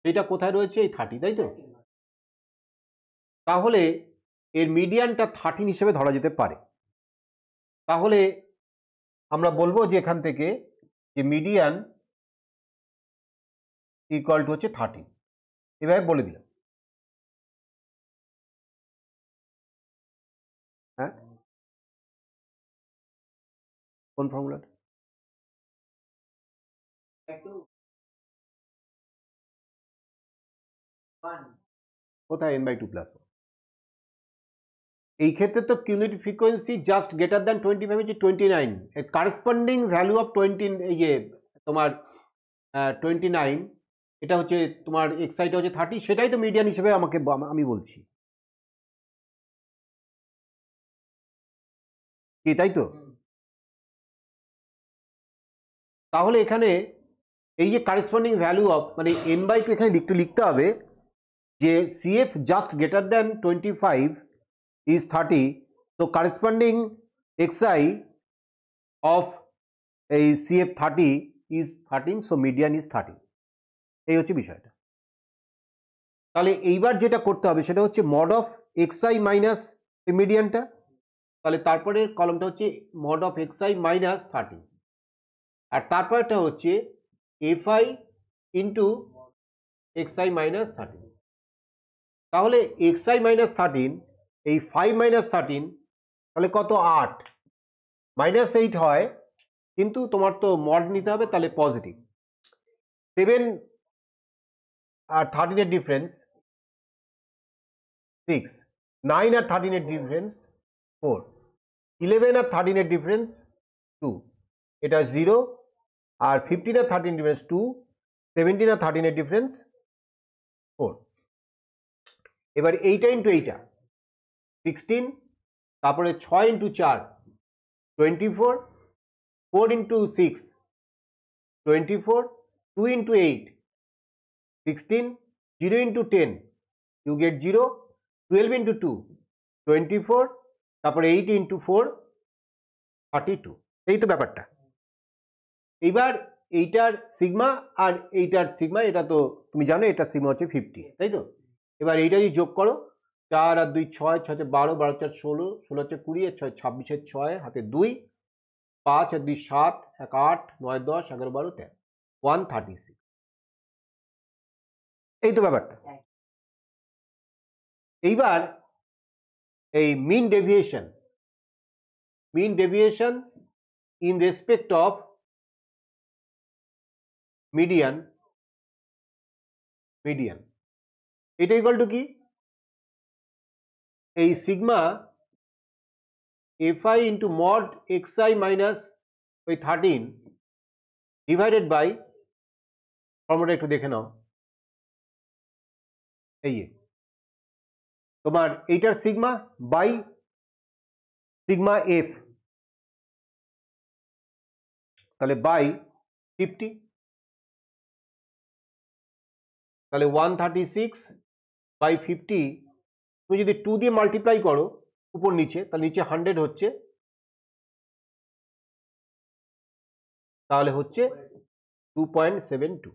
সেটা কোথায় রয়েছে? এই 30, তাই তো? তাহলে এর মিডিয়ানটা 13 হিসেবে ধরা যেতে পারে। তাহলে আমরা বলবো যে এখান থেকে যে মিডিয়ান = হচ্ছে 13, এভাবে বলে দিলাম। হ্যাঁ, কোন ফর্মুলাটা? কোথায় n/2 + 1? এই ক্ষেত্রে তো cumulative frequency just greater than 25 হচ্ছে 29, কারেসপন্ডিং ভ্যালু অফ 20 তোমার 29, এটা হচ্ছে তোমার এক্সআইটা হচ্ছে 30, সেটাই তো মিডিয়ান হিসেবে আমি বলছি, কি তাই তো? তাহলে এখানে এই যে কারেসপন্ডিং ভ্যালু অফ মানে n/2 এখানে লিখতে হবে যে CF just greater than 25 is 30, so corresponding xi of a CF 30 is 13, so median is 30. এই হচ্ছে বিষয়টা। তাহলে এইবার যেটা করতে হবে সেটা হচ্ছে mod of xi মাইনাস এই মিডিয়ানটা, তাহলে তারপরে কলমটা হচ্ছে mod of xi মাইনাস 30, আর তারপরটা হচ্ছে fi ইন্টু xi মাইনাস 13। তাহলে xi মাইনাস 13, এই 5 মাইনাস 13 তাহলে কত, 8 মাইনাস 8 হয়, কিন্তু তোমার তো মড নিতে হবে, তাহলে পজিটিভ। 7 আর 13 এর ডিফারেন্স 6, 9 আর 13 এর ডিফারেন্স 4, 11 আর 13 এর ডিফারেন্স 2, এটা 0, আর 15 আর 13 এর ডিফারেন্স 2, 17 আর 13 এর ডিফারেন্স 4। এবার এইটা ইন্টু এইটা 16, তারপরে 6 into 4 24, 4 into 6 24, 2 into 8 16, 0 into 10 you get 0, 12 into 2 24, তারপরে 8 ইন্টু 4 32। এই তো ব্যাপারটা। এইবার এইটার সিগমা আর এইটার সিগমা, এটা তো তুমি জানো, এটা সিগমা হচ্ছে 50, তাই তো? এবার এইটা যদি যোগ করো, 4 আর 2 6, 6 হচ্ছে 12, 12 4 16, 16 হচ্ছে 20, 6 26, 6 হাতে 2, 5 আর 2 7, 1 8, 9 10, 11 12 13, 136। এই তো ব্যাপারটা। এইবার এই mean deviation in respect of median এটা ইকুয়াল টু কি, এই sigma fi into mod xi minus ওই 13 ডিভাইডেড বাই, ফর্মুলা একটু দেখে নাও, এই তোমার এইটার সিগমা বাই সিগমা এফ, তাহলে বাই 50, তাহলে 136 বাই 50, তুমি যদি 2 দিয়ে মাল্টিপ্লাই করো উপর নিচে, তাহলে নিচে 100 হচ্ছে, তাহলে হচ্ছে 2.72।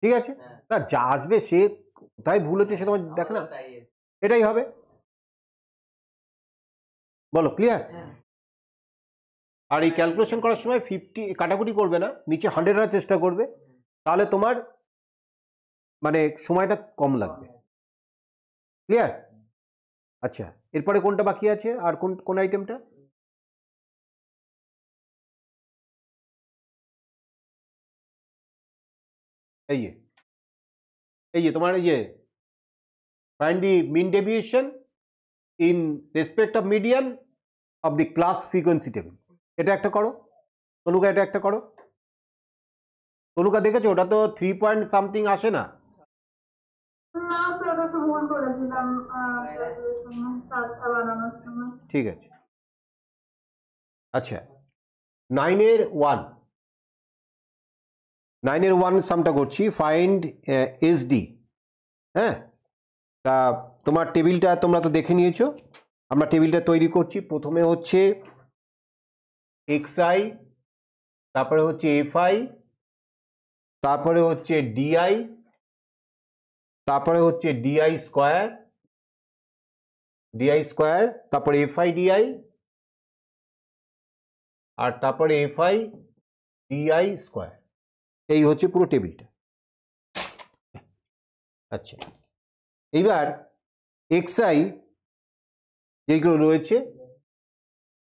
ঠিক আছে, না যা আসবে সে কোথায় ভুল হচ্ছে সেটা দেখে না, এটাই হবে। বলো ক্লিয়ার? আর এই ক্যালকুলেশন করার সময় 50 কাটাকুটি করবে না, নিচে 100 আনার চেষ্টা করবে, তাহলে তোমার মানে সময়টা কম লাগবে। ক্লিয়ার? আচ্ছা, এরপরে কোনটা বাকি আছে, আর কোন আইটেমটা? এই যে তোমার find the mean deviation in respect of median of the class frequency table, এটা একটা করো। তনুকা এটা একটা করো। তনুকা দেখেছো, ওটা তো 3 পয়েন্ট সামথিং আসে না? ঠিক আছে। আচ্ছা, 9-এর 1 সামটা করছি, ফাইন্ড এসডি। হ্যাঁ, তা তোমার টেবিলটা তোমরা তো দেখে নিয়েছো, আমরা টেবিলটা তৈরি করছি। প্রথমে হচ্ছে xi, তারপরে হচ্ছে fi, তারপরে হচ্ছে di, তারপরে হচ্ছে di স্কয়ার, তারপরে fi di, আর তারপরে fi di স্কয়ার। এই হচ্ছে পুরো টেবিলটা। আচ্ছা, এইবার xi যেগুলো রয়েছে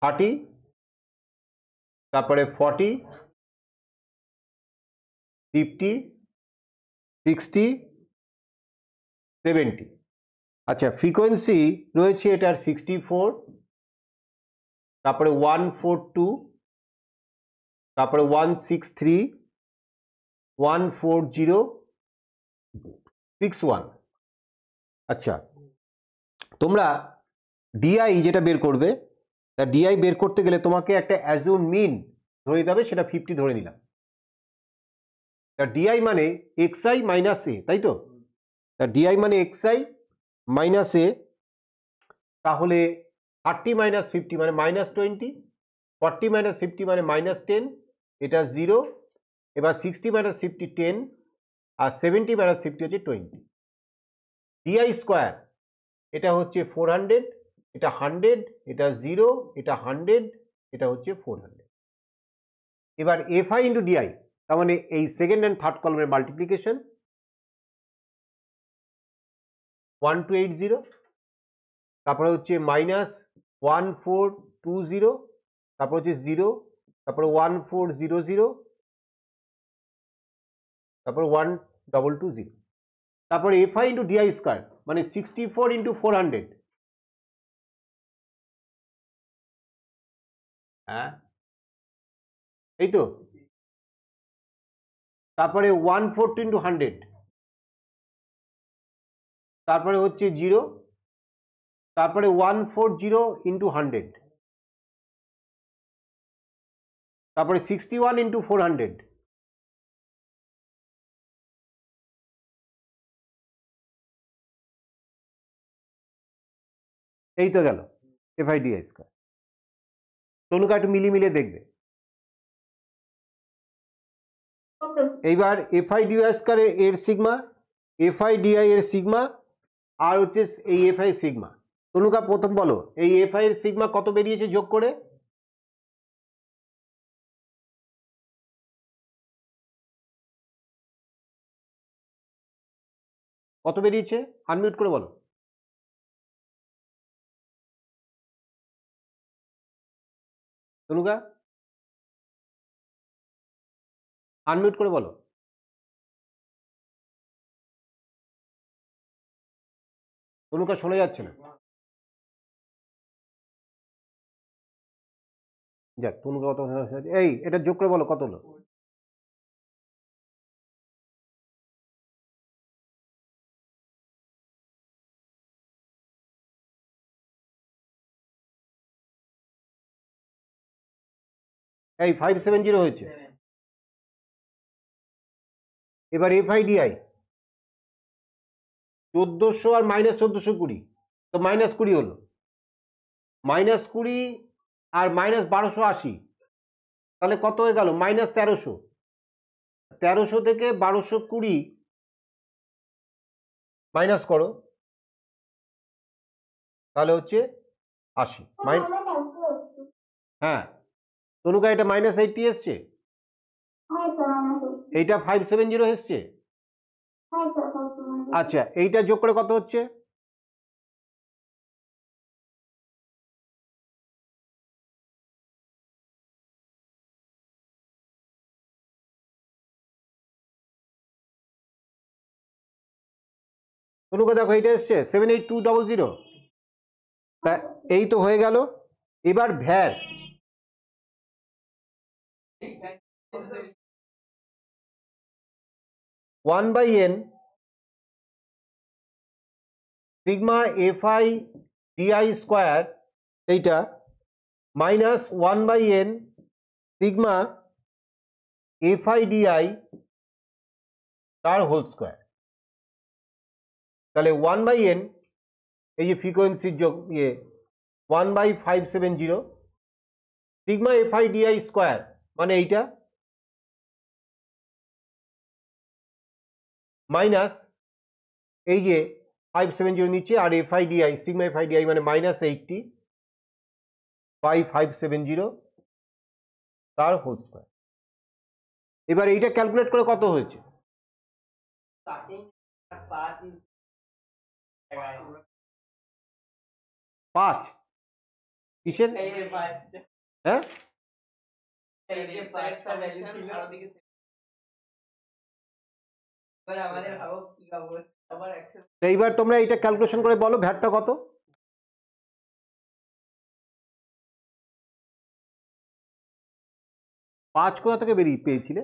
30, তারপরে 40, 50, 60, 70। আচ্ছা, ফ্রিকোয়েন্সি রয়েছে এটার 64, তারপরে 142, তারপরে 163,140,61। আচ্ছা, তোমরা ডিআই যেটা বের করবে, তা ডিআই বের করতে গেলে তোমাকে একটা অ্যাজিউম মিন ধরে দিতে হবে, সেটা 50 ধরে নিলাম। তা ডিআই মানে এক্সআই মাইনাস এ, তাই তো? তা ডিআই মানে এক্সআই মাইনাস এ, তাহলে 30 মাইনাস 50 মানে -20, 40 মাইনাস 50 মানে -10, এটা 0। এবার 60 মাইনাস 50 10, আর 70 মাইনাস 50 হচ্ছে 20। ডিআই স্কোয়ার এটা হচ্ছে 400, এটা 100, এটা 0, এটা 100, এটা হচ্ছে 400। এবার এফআই ইন্টু ডিআই, তার মানে এই সেকেন্ড অ্যান্ড থার্ড কলমের মাল্টিপ্লিকেশন 1280, তারপরে হচ্ছে -1420, তারপর হচ্ছে 0, তারপরে 1400, তারপর 1220, তারপরে এফআই ইন্টু ডিআই স্কোয়ার মানে 64 ইন্টু 400। হ্যাঁ, এই তো। তারপরে 140 ইন্টু 100, তারপরে হচ্ছে 0, তারপরে 140 ইন্টু 100, তারপরে 61 ইন্টু 400, এই তো গেল এফআই ডিআই স্কোয়ার। তনুকা একটু মিলিয়ে দেখবে। এইবার এফআই ডিআই স্কোয়ার এর সিগমা, এফআই ডিআই এর সিগমা, আর হচ্ছে এই এফআই সিগমা। তনুকা প্রথম বলো, এই এফআই এর সিগমা কত বেরিয়েছে যোগ করে? কত বেরিয়েছে? আনমিউট করে বলো। তনুকা আনমিউট করে বলো। তনুকা শোনা যাচ্ছে না। যাক, তনুকা কত, এই এটা যোগ করে বলো কত হলো। এই 570 হয়েছে। এবার এফআই ডিআই 1400 আর -1420, তো -20 হলো, -20 আর -1280, তাহলে কত হয়ে গেল? -1300। 1300 থেকে 1220 মাইনাস করো, তাহলে হচ্ছে 80। হ্যাঁ তনুকা, এটা -80 এসছে, এইটা 570 এসছে। আচ্ছা, এইটা যোগ করে কত হচ্ছে? তনুকা দেখো, এইটা এসছে 78200। তা এই তো হয়ে গেল। এবার var, one by n sigma FI DI square, এইটা minus 1 by n sigma FI d i তার হোল স্কোয়ার। তাহলে 1 বাই এন, এই যে ফ্রিকোয়েন্সির যোগ, 1/570 সিগমা এফআই ডিআই স্কোয়ার মানে এইটা, মাইনাস এই যে 570 নিচে, আর FI d i sigma FI DI মানে -80/570 তার হোল স্কোয়ার। এবার এইটা ক্যালকুলেট করে কত হয়েছে? 5 কিসের? হ্যাঁ, এইবার তোমরা এটা ক্যালকুলেশন করে বলো ভ্যাটটা কত? 5 কোথা থেকে বেরিয়ে পেয়েছিলে?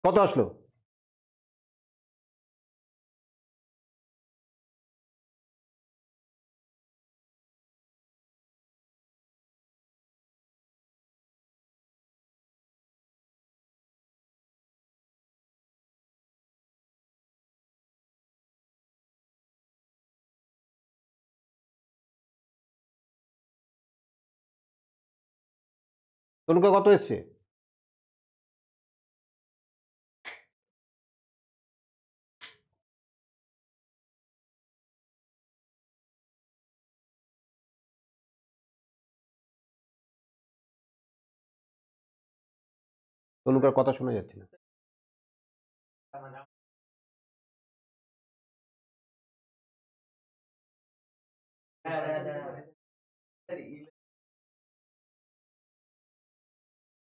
কত আসলো? তনুকা কত এসছে? তনুকার কথা শোনা যাচ্ছে না।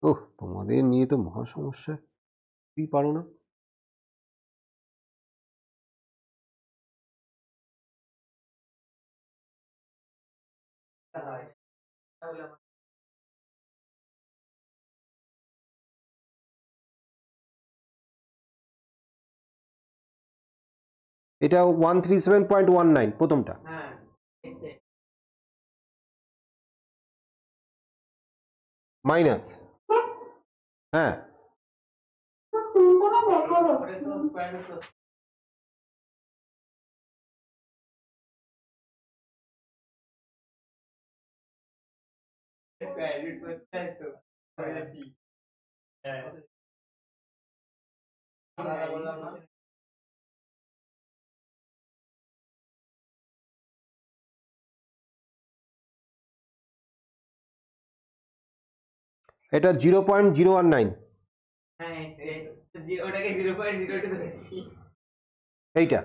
ওহ, তোমাদের নিয়ে তো মহা সমস্যা, কি পারো না। এটা 137.19 প্রথমটা। মাইনাস, হ্যাঁ এটা 0.019। এইটা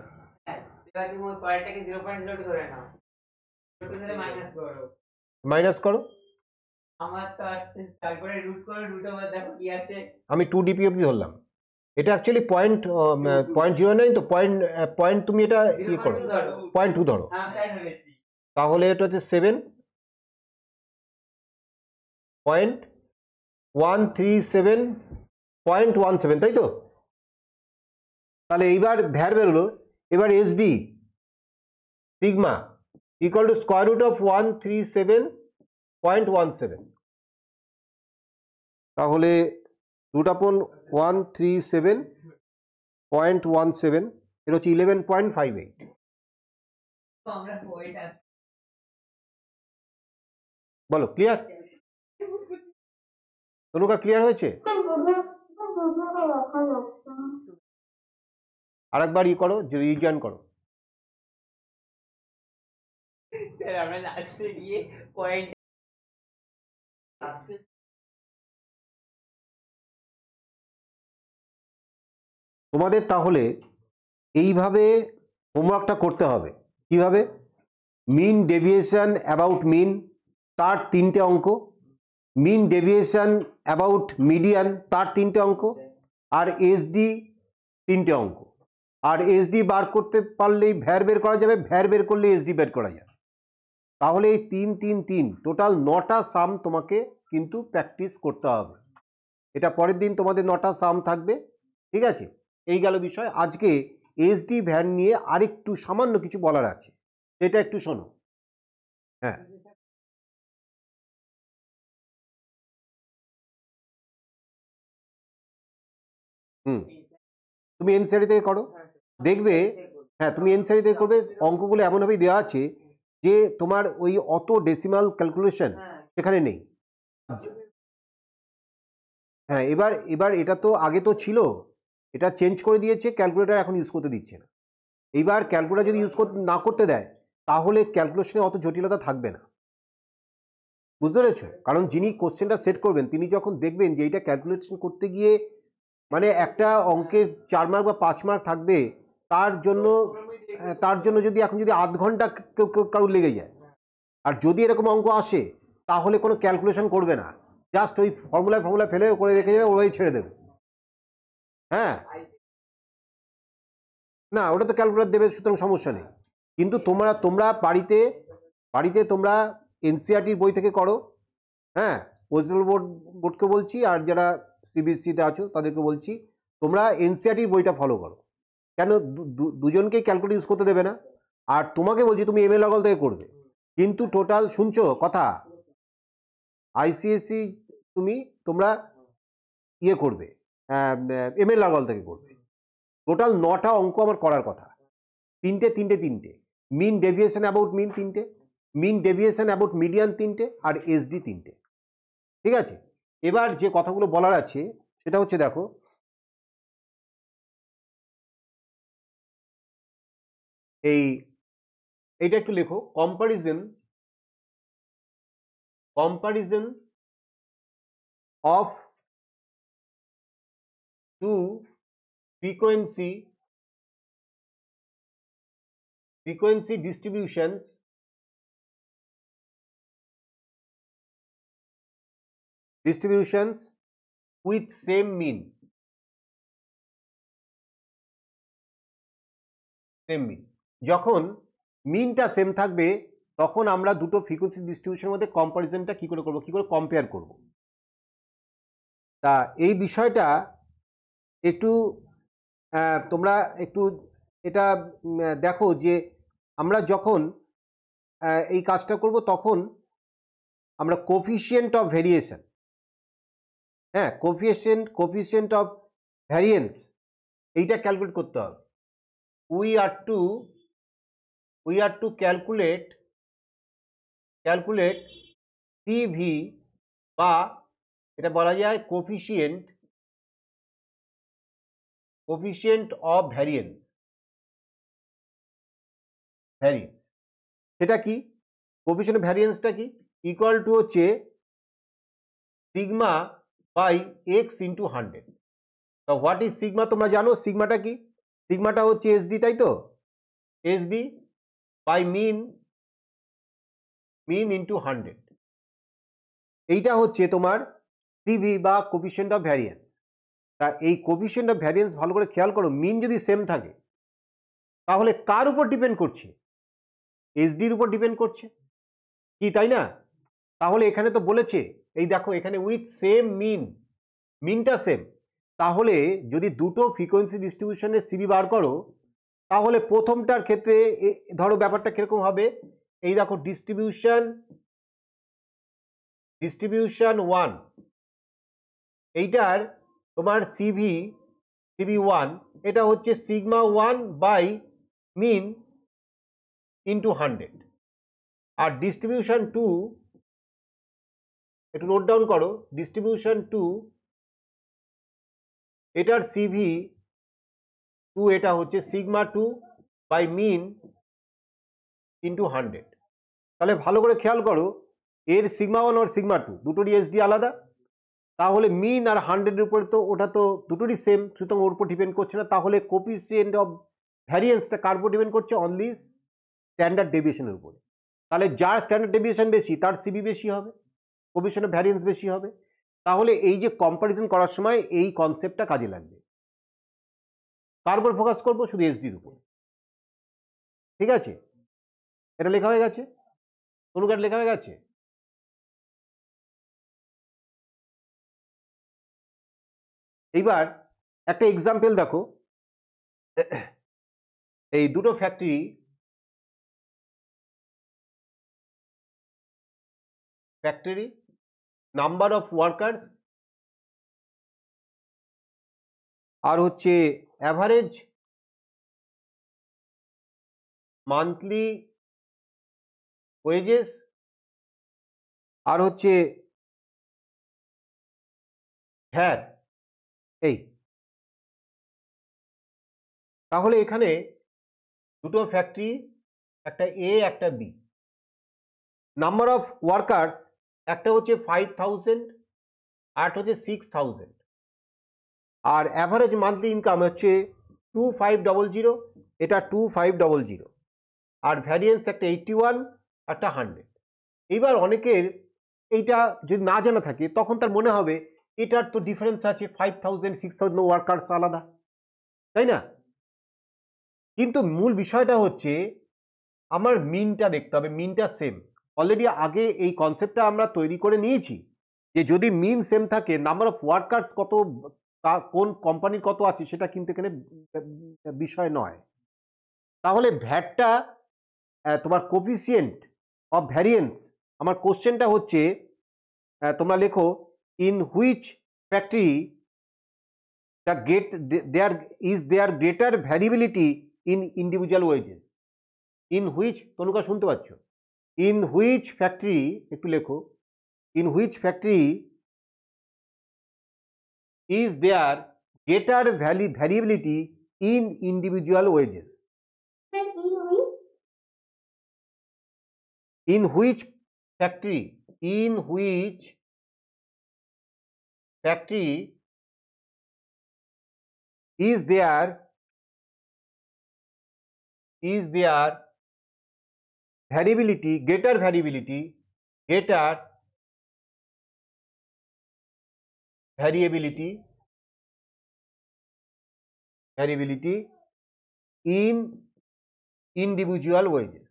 মাইনাস করো। আমি 2 dp অব্দি ধরলাম। এটা অ্যাকচুয়ালি .09 তো পয়েন্ট তুমি এটা ইয়ে করো, 0.2 ধরো, তাহলে এটা হচ্ছে 7.137.17, তাই তো? তাহলে এইবার ভ্যার বেরোলো। এবার SD sigma equal to square root of 137.17, তাহলে রুট আপন 137.17 এটা হচ্ছে 11.58। বলো ক্লিয়ার? তনুকা ক্লিয়ার হয়েছে? আরেকবার ই করো, রিজয়েন করো। তোমাদের তাহলে এইভাবে হোমওয়ার্কটা করতে হবে। কিভাবে? মিন ডেভিয়েশন অ্যাবাউট মিন, তার 3টে অঙ্ক, মিন ডেভিয়েশন অ্যাবাউট মিডিয়ান, তার 3টে অঙ্ক, আর এসডি 3টে অঙ্ক। আর এসডি বার করতে পারলেই ভ্যার বের করা যাবে, ভ্যার বের করলে এসডি বের করা যাবে। তাহলে এই 3 টোটাল 9টা সাম তোমাকে কিন্তু প্র্যাকটিস করতে হবে। এটা পরের দিন তোমাদের 9টা সাম থাকবে, ঠিক আছে? এই গেল বিষয়। আজকে এসডি ভ্যান নিয়ে আরেকটু সামান্য কিছু বলার আছে, সেটা একটু শোনো। হ্যাঁ, তুমি এনসিআরটি থেকে করো, দেখবে। হ্যাঁ, তুমি এনসিআরটি থেকে করবে। অঙ্কগুলো এমনভাবেই দেওয়া আছে যে তোমার ওই অত ডেসিমাল ক্যালকুলেশন সেখানে নেই। হ্যাঁ, এবার এটা তো আগে তো ছিল, এটা চেঞ্জ করে দিয়েছে, ক্যালকুলেটার এখন ইউজ করতে দিচ্ছে না। এইবার ক্যালকুলেটার যদি ইউজ না করতে দেয় তাহলে ক্যালকুলেশনে অত জটিলতা থাকবে না, বুঝতে পেরেছ? কারণ যিনি কোশ্চেনটা সেট করবেন তিনি যখন দেখবেন যে এইটা ক্যালকুলেশন করতে গিয়ে মানে একটা অঙ্কের 4 মার্ক বা 5 মার্ক থাকবে, তার জন্য যদি এখন যদি আধ ঘন্টা কারোর লেগে যায়, আর যদি এরকম অঙ্ক আসে তাহলে কোনো ক্যালকুলেশন করবে না, জাস্ট ওই ফর্মুলা ফেলে করে রেখে যাবে, ওই ছেড়ে দেবে। হ্যাঁ, না ওটা তো ক্যালকুলেটর দেবে, সুতরাং সমস্যা নেই। কিন্তু তোমরা বাড়িতে তোমরা এনসিইআরটির বই থেকে করো। হ্যাঁ, ওয়েস্ট বোর্ডকে বলছি, আর যারা সিবিএসসিতে আছো তাদেরকে বলছি, তোমরা এনসিইআরটির বইটা ফলো করো। কেন দুজনকেই ক্যালকুলেটর ইউজ করতে দেবে না। আর তোমাকে বলছি তুমি এমএল লগল থেকে করবে, কিন্তু টোটাল শুনছো কথা, আইসিএসসি তোমরা ইয়ে করবে, এমএল লগল থেকে করবে। টোটাল 9টা অঙ্ক আমার করার কথা, তিনটে মিন ডেভিয়েশন অ্যাবাউট মিন 3টে, মিন ডেভিয়েশন অ্যাবাউট মিডিয়ান 3টে, আর এসডি 3টে। ঠিক আছে, এবার যে কথাগুলো বলার আছে সেটা হচ্ছে, দেখো এইটা একটু লেখো, comparison of two frequency distributions with same mean. যখন মিনটা সেম থাকবে তখন আমরা দুটো ফ্রিকোয়েন্সি ডিস্ট্রিবিউশনের মধ্যে কম্পারিজনটা কি করে করব, কি করে কম্পেয়ার করব। তা এই বিষয়টা একটু তোমরা একটু এটা দেখো যে আমরা যখন এই কাজটা করব তখন আমরা কোফিশিয়েন্ট অফ ভেরিয়েশন, হ্যাঁ কোফিশিয়েন্ট অফ ভ্যারিয়েন্স, এইটা ক্যালকুলেট করতে হবে। we are to calculate CV, বা এটা বলা যায় কোফিশিয়েন্ট অফ ভ্যারিয়েন্স। সেটা কি, কোফিশিয়েন্ট অফ ভ্যারিয়েন্সটা কি, ইকুয়াল টু হচ্ছে সিগমা বাই এক্স ইন্টু 100। তো হোয়াট ইজ সিগমা তোমরা জানো, সিগমাটা কি, সিগমাটা হচ্ছে এসডি, তাই তো, এসডি বাই মিন ইন্টু 100। এইটা হচ্ছে তোমার সিভি বা কোফিশিয়েন্ট অফ ভ্যারিয়েন্স। তা এই কোফিশিয়েন্ট অফ ভ্যারিয়েন্স ভালো করে খেয়াল করো, মিন যদি সেম থাকে তাহলে কার উপর ডিপেন্ড করছে, এসডির উপর ডিপেন্ড করছে কি, তাই না। তাহলে এখানে তো বলেছে, এই দেখো এখানে উইথ সেম মিনটা সেম, তাহলে যদি দুটো ফ্রিকোয়েন্সি ডিস্ট্রিবিউশনের সিবি বার করো তাহলে প্রথমটার ক্ষেত্রে ধরো ব্যাপারটা কিরকম হবে, এই দেখো ডিস্ট্রিবিউশন 1, এইটার তোমার সিভি 1 এটা হচ্ছে সিগমা 1 বাই মিন ইন্টু 100। আর ডিস্ট্রিবিউশন 2, একটু নোট ডাউন করো, ডিস্ট্রিবিউশন 2 এটার সিভি 2 এটা হচ্ছে সিগমা 2 বাই মিন ইন্টু 100। তাহলে ভালো করে খেয়াল করো, এর সিগমা 1 আর সিগমা 2 দুটোরই এসডি আলাদা, তাহলে মিন আর 100-এর উপরে তো ওটা তো দুটোরই সেম, সুতরাং ওর উপর ডিপেন্ড করছে না। তাহলে কোফিশিয়েন্ট অফ ভ্যারিয়েন্সটা কার উপর ডিপেন্ড করছে, অনলি স্ট্যান্ডার্ড ডেভিয়েশনের উপরে। তাহলে যার স্ট্যান্ডার্ড ডেভিয়েশন বেশি তার সিবি বেশি হবে, কোফিশিয়েন্ট অফ ভ্যারিয়েন্স বেশি হবে। তাহলে এই যে কম্পারিজন করার সময় এই কনসেপ্টটা কাজে লাগবে। কার উপর ফোকাস করবো, শুধু এসডির উপর। ঠিক আছে, এটা লেখা হয়ে গেছে, অনুকাট লেখা হয়ে গেছে। এইবার একটা এক্সাম্পল দেখো, এই দুটো ফ্যাক্টরি নাম্বার অফ ওয়ার্কার্স আর হচ্ছে অ্যাভারেজ মান্থলি ওয়েজেস আর হচ্ছে হ্যাঁ এই, তাহলে এখানে দুটো ফ্যাক্টরি, একটা এ একটা বি, নাম্বার অফ ওয়ার্কার্স একটা হচ্ছে 5000 আর হচ্ছে 6000, আর অ্যাভারেজ মান্থলি ইনকাম হচ্ছে 2500, এটা 2500, আর ভ্যারিয়েন্স একটা 81 একটা 100। এবার অনেকের এইটা যদি না জানা থাকে তখন তার মনে হবে এটার তো ডিফারেন্স আছে 5000 6000 ওয়ার্কার্স আলাদা, তাই না? কিন্তু মূল বিষয়টা হচ্ছে আমার মিনটা দেখতে হবে, মিনটা সেম। অলরেডি আগে এই কনসেপ্টটা আমরা তৈরি করে নিয়েছি যে যদি মিন সেম থাকে, নাম্বার অফ ওয়ার্কার্স কত, কোন কোম্পানির কত আছে সেটা কিন্তু এখানে বিষয় নয়। তাহলে ভ্যাটটা তোমার কোফিসিয়েন্ট অফ ভ্যারিয়েন্স, আমার কোশ্চেনটা হচ্ছে তোমরা লেখো in which factory there greater variability in individual wages. In which, Tanuka শুনতে পাচ্ছ? ইন হুইচ ফ্যাক্টরি, একটু লেখো, in which factory is there greater variability in individual wages. In which factory, in which factory is there variability, greater variability in individual wages?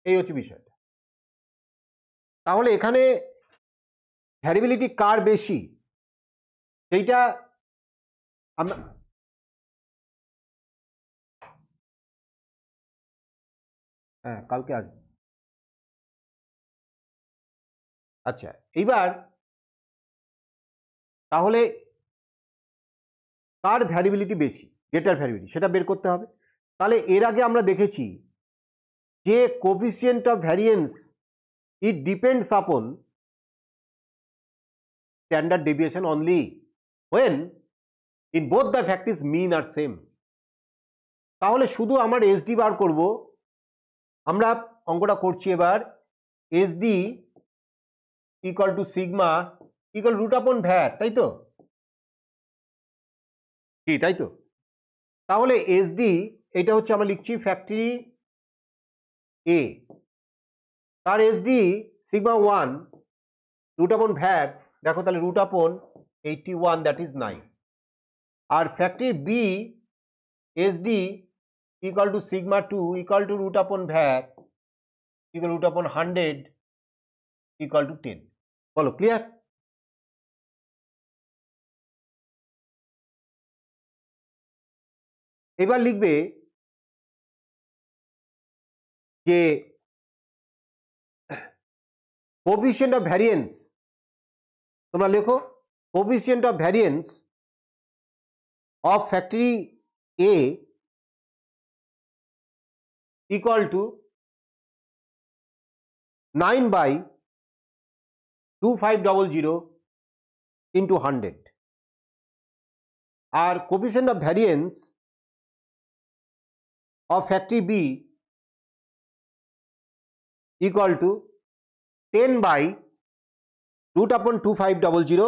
এই হচ্ছে বিষয়টা। তাহলে এখানে ভ্যারিয়েবিলিটি কার বেশি সেইটা আমরা কালকে আসবো। আচ্ছা, এইবার তাহলে কার ভ্যারিয়েবিলিটি বেশি, গ্রেটার ভ্যারিয়েবিলিটি, সেটা বের করতে হবে। তাহলে এর আগে আমরা দেখেছি যে coefficient of variance it depends upon standard deviation only when in both the factors mean are same. তাহলে শুধু আমার এসডি বার করব, আমরা অঙ্কটা করছি এবার, SD equal to sigma equal root upon var, তাই তো? কি তাই তো? তাহলে এসডি এটা হচ্ছে আমরা লিখছি ফ্যাক্টরি এ, তার SD sigma 1 root upon var, দেখো তাহলে রুট আপন 81, দ্যাট ইজ 9। আর factory B SD equal to sigma 2 equal to root upon var equal root upon 100 equal to 10। বলো, ক্লিয়ার? এবার লিখবে যে কোফিসিয়েন্ট অফ ভ্যারিয়েন্স, তোমরা লেখো coefficient of variance of factory A equal to 9/2500 into 100। আর coefficient of variance of factory B equal to 10/2500,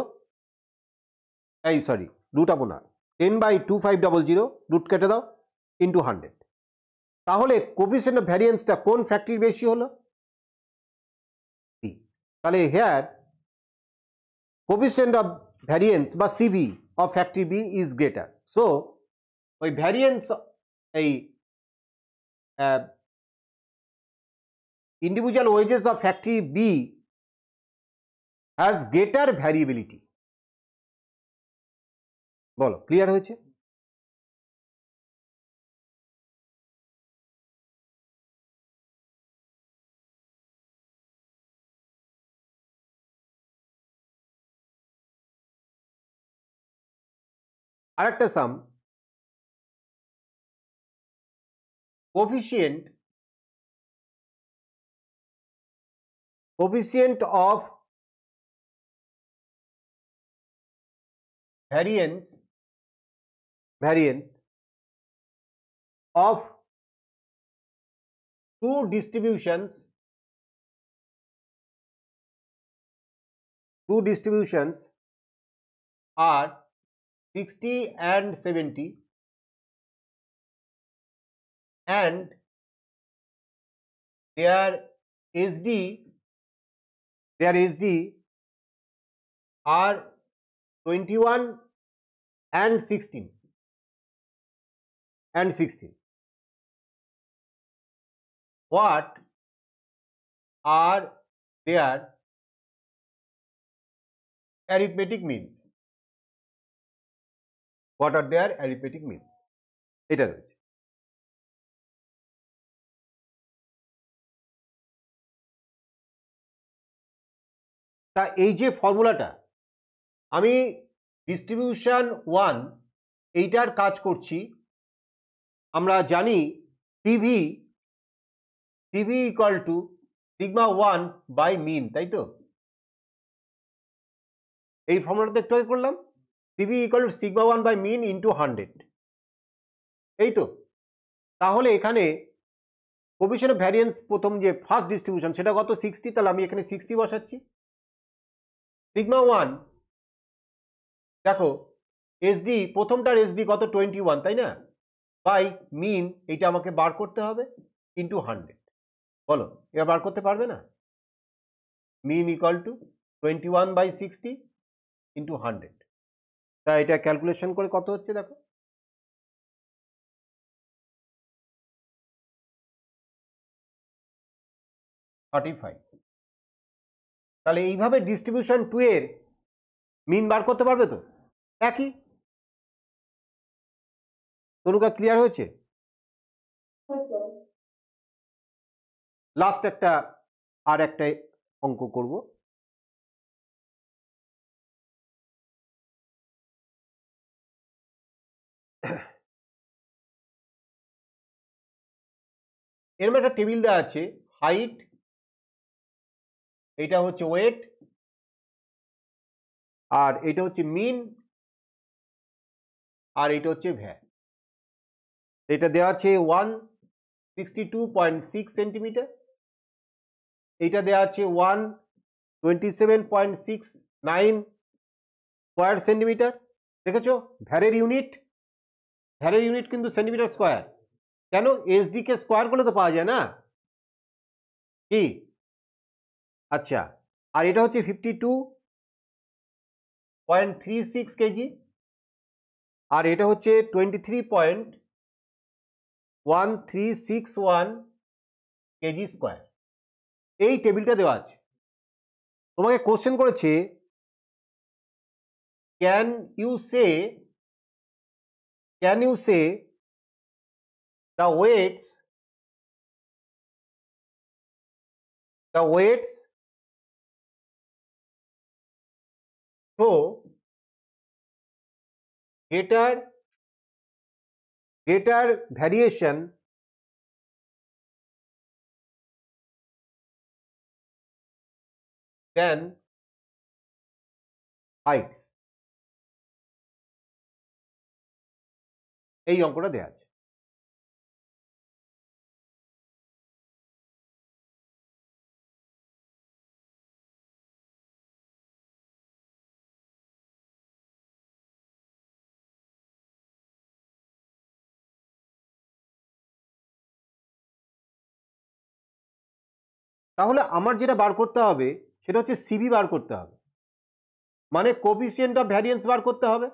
এই sorry root আপন আর 10/2500 root কেটে দাও ইন্টু 100। তাহলে কোফিসিয়েন্ট অফ ভ্যারিয়েন্সটা কোন ফ্যাক্টরির বেশি হলো? বি। তাহলে হেয়ার কোফিসিয়েন্ট অফ ভ্যারিয়েন্স বা CV of factory B is greater. So ওই ভ্যারিয়েন্স, এই individual wages of factory B has greater variability. বলো, ক্লিয়ার হয়েছে? আরেকটা sum, coefficient of variance of two distributions are 60 and 70 and their SD are 21 and 16 and 16. What are their arithmetic means? What are their arithmetic means? এটা রয়েছে। তা এই যে ফর্মুলাটা আমি ডিস্ট্রিবিউশন 1 এইটার কাজ করছি, আমরা জানি CV equal to sigma 1 by mean, তাই তো? এই ফর্মুলাটা একটু আগে করলাম, CV equal to sigma 1 by mean into 100, এই তো। তাহলে এখানে কোএফিশিয়েন্ট অফ ভ্যারিয়েন্স প্রথম যে ফার্স্ট ডিস্ট্রিবিউশন সেটা কত? 60, তাহলে আমি এখানে 60 বসাচ্ছি। সিগমা 1 দেখো এসডি, প্রথমটার এসডি কত? 21, তাই না? বাই মিন, এইটা আমাকে বার করতে হবে, ইন্টু 100। বলো এবার বার করতে পারবে না? মিন ইকুয়াল টু 21 বাই 60 ইন্টু 100। তা এটা ক্যালকুলেশন করে কত হচ্ছে দেখো, 35। তাহলে এইভাবে ডিস্ট্রিবিউশন 2 এর মিন বার করতে পারবে তো? একই। তনুকা ক্লিয়ার হয়েছে? লাস্ট একটা আর একটা অঙ্ক করব। এর মধ্যে একটা টেবিল দেওয়া আছে, হাইট, এটা হচ্ছে ওয়েট, আর এটা হচ্ছে মিন, আর এটা হচ্ছে ভ্যা। এটা দেওয়া আছে 162.6 সেন্টিমিটার, এইটা দেওয়া আছে 127.69 স্কোয়ার সেন্টিমিটার। দেখেছো ভ্যারের ইউনিট কিন্তু সেন্টিমিটার স্কোয়ার। কেন? এসডি কে স্কোয়ার করলে তো পাওয়া যায় না কি? আচ্ছা, আর এটা হচ্ছে 52.36 কেজি, আর এটা হচ্ছে 23.1361 কেজি স্কোয়ার। এই টেবিলটা দেওয়া আছে। তোমাকে কোশ্চেন করেছে, can you say the weights show greater variation than heights? এই অঙ্কটা দেওয়া আছে। তাহলে আমার যেটা বার করতে হবে সেটা হচ্ছে সিভি বার করতে হবে, মানে কোএফিশিয়েন্ট অফ ভ্যারিয়েন্স বার করতে হবে।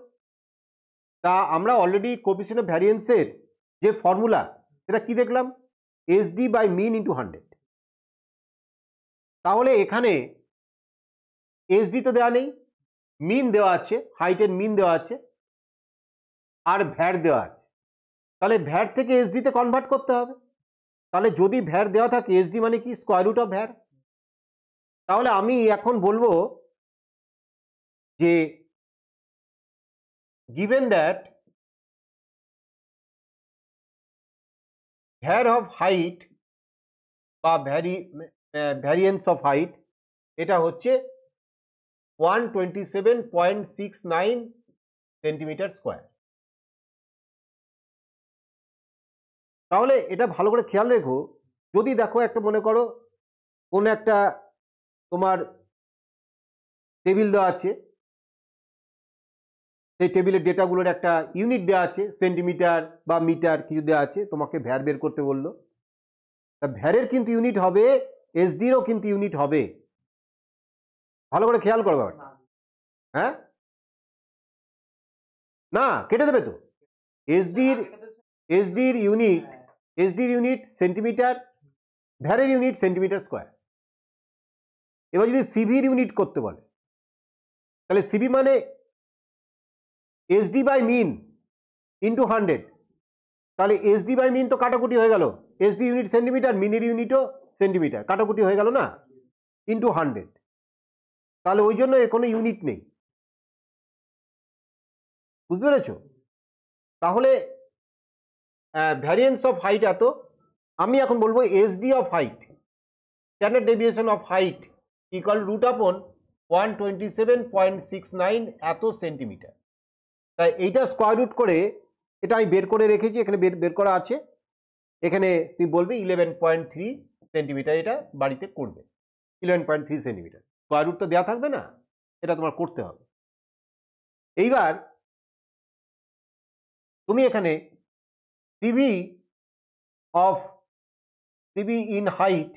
তা আমরা অলরেডি কোএফিশিয়েন্ট অফ ভ্যারিয়েন্সের যে ফর্মুলা সেটা কি দেখলাম? SD by mean into 100। তাহলে এখানে এসডি তো দেওয়া নেই, মিন দেওয়া আছে, হাইটের মিন দেওয়া আছে, আর ভ্যার দেওয়া আছে। তাহলে ভ্যার থেকে এসডি তে কনভার্ট করতে হবে। তাহলে যদি ভ্যার দেওয়া থাকে, এসডি মানে কি? Square root of var. তাহলে আমি এখন বলবো যে given that var of height বা variance of height এটা হচ্ছে 127.69 সেন্টিমিটার স্কোয়ার। তাহলে এটা ভালো করে খেয়াল রেখো, যদি দেখো একটা মনে করো কোন একটা তোমার টেবিল দেওয়া আছে, সেই টেবিলের ডেটাগুলোর একটা ইউনিট দেওয়া আছে, সেন্টিমিটার বা মিটার কিছু দেওয়া আছে, তোমাকে ভ্যার বের করতে বললো। ভ্যারের কিন্তু ইউনিট হবে, এসডিরও কিন্তু ইউনিট হবে, ভালো করে খেয়াল করো ব্যাপারটা। হ্যাঁ, না কেটে দেবে তো। এসডির ইউনিট সেন্টিমিটার, ভ্যারের ইউনিট সেন্টিমিটার স্কোয়ার। এবার যদি সিভির ইউনিট করতে বলে, তাহলে সিভি মানে এসডি বাই মিন ইন্টু 100, তাহলে এসডি বাই মিন তো কাটাকুটি হয়ে গেল, এসডি ইউনিট সেন্টিমিটার, মিনের ইউনিটও সেন্টিমিটার, কাটাকুটি হয়ে গেল না, ইন্টু 100, তাহলে ওই জন্য এর কোনো ইউনিট নেই। বুঝতে পেরেছ? তাহলে ভ্যারিয়েন্স অফ হাইট এত, আমি এখন বলবো SD of height, standard deviation of height equal root upon 127.69 এত সেন্টিমিটার। তাই এইটা স্কোয়ার রুট করে, এটা আমি বের করে রেখেছি, এখানে বের করা আছে, এখানে তুই বলবি 11.3 সেন্টিমিটার, এটা বাড়িতে করবে 11.3 সেন্টিমিটার, স্কোয়ার রুট তো দেওয়া থাকবে না, এটা তোমার করতে হবে। এইবার তুমি এখানে CV in height,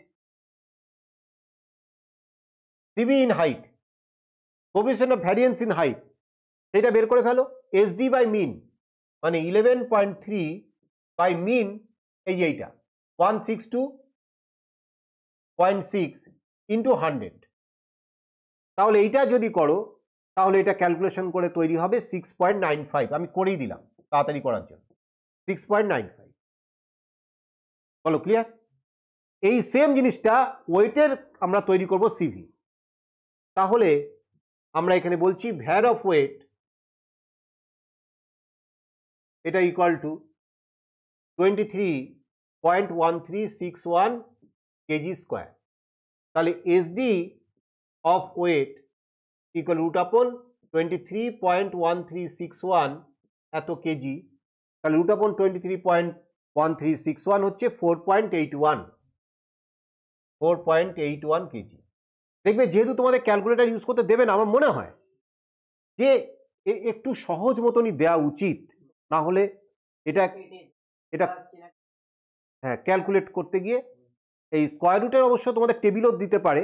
coefficient of variance in height, সেটা বের করে ফেলো। এসডি বাই মিন মানে 11.3 বাই মিন, এইটা 162.6 ইন্টু 100, তাহলে এইটা যদি করো তাহলে এটা ক্যালকুলেশন করে তৈরি হবে 6.95, আমি করেই দিলাম তাড়াতাড়ি করার জন্য, 6.95। বলো ক্লিয়ার? এই সেম জিনিসটা ওয়েটের আমরা তৈরি করব সিভি, তাহলে আমরা এখানে বলছি ভ্যার অফ ওয়েট এটা ইকুয়াল টু 23.1361 কেজি স্কোয়ার, তাহলে SD of weight equal root upon 23.1361 এত কেজি, তাহলে রুট আপন 23.1361 হচ্ছে 4.81 কেজি। দেখবে যেহেতু তোমাদের ক্যালকুলেটর ইউজ করতে দেবে না, আমার মনে হয় যে একটু সহজ মতনই দেওয়া উচিত, না হলে এটা হ্যাঁ ক্যালকুলেট করতে গিয়ে এই স্কোয়ার রুটের অবশ্য তোমাদের টেবিলও দিতে পারে,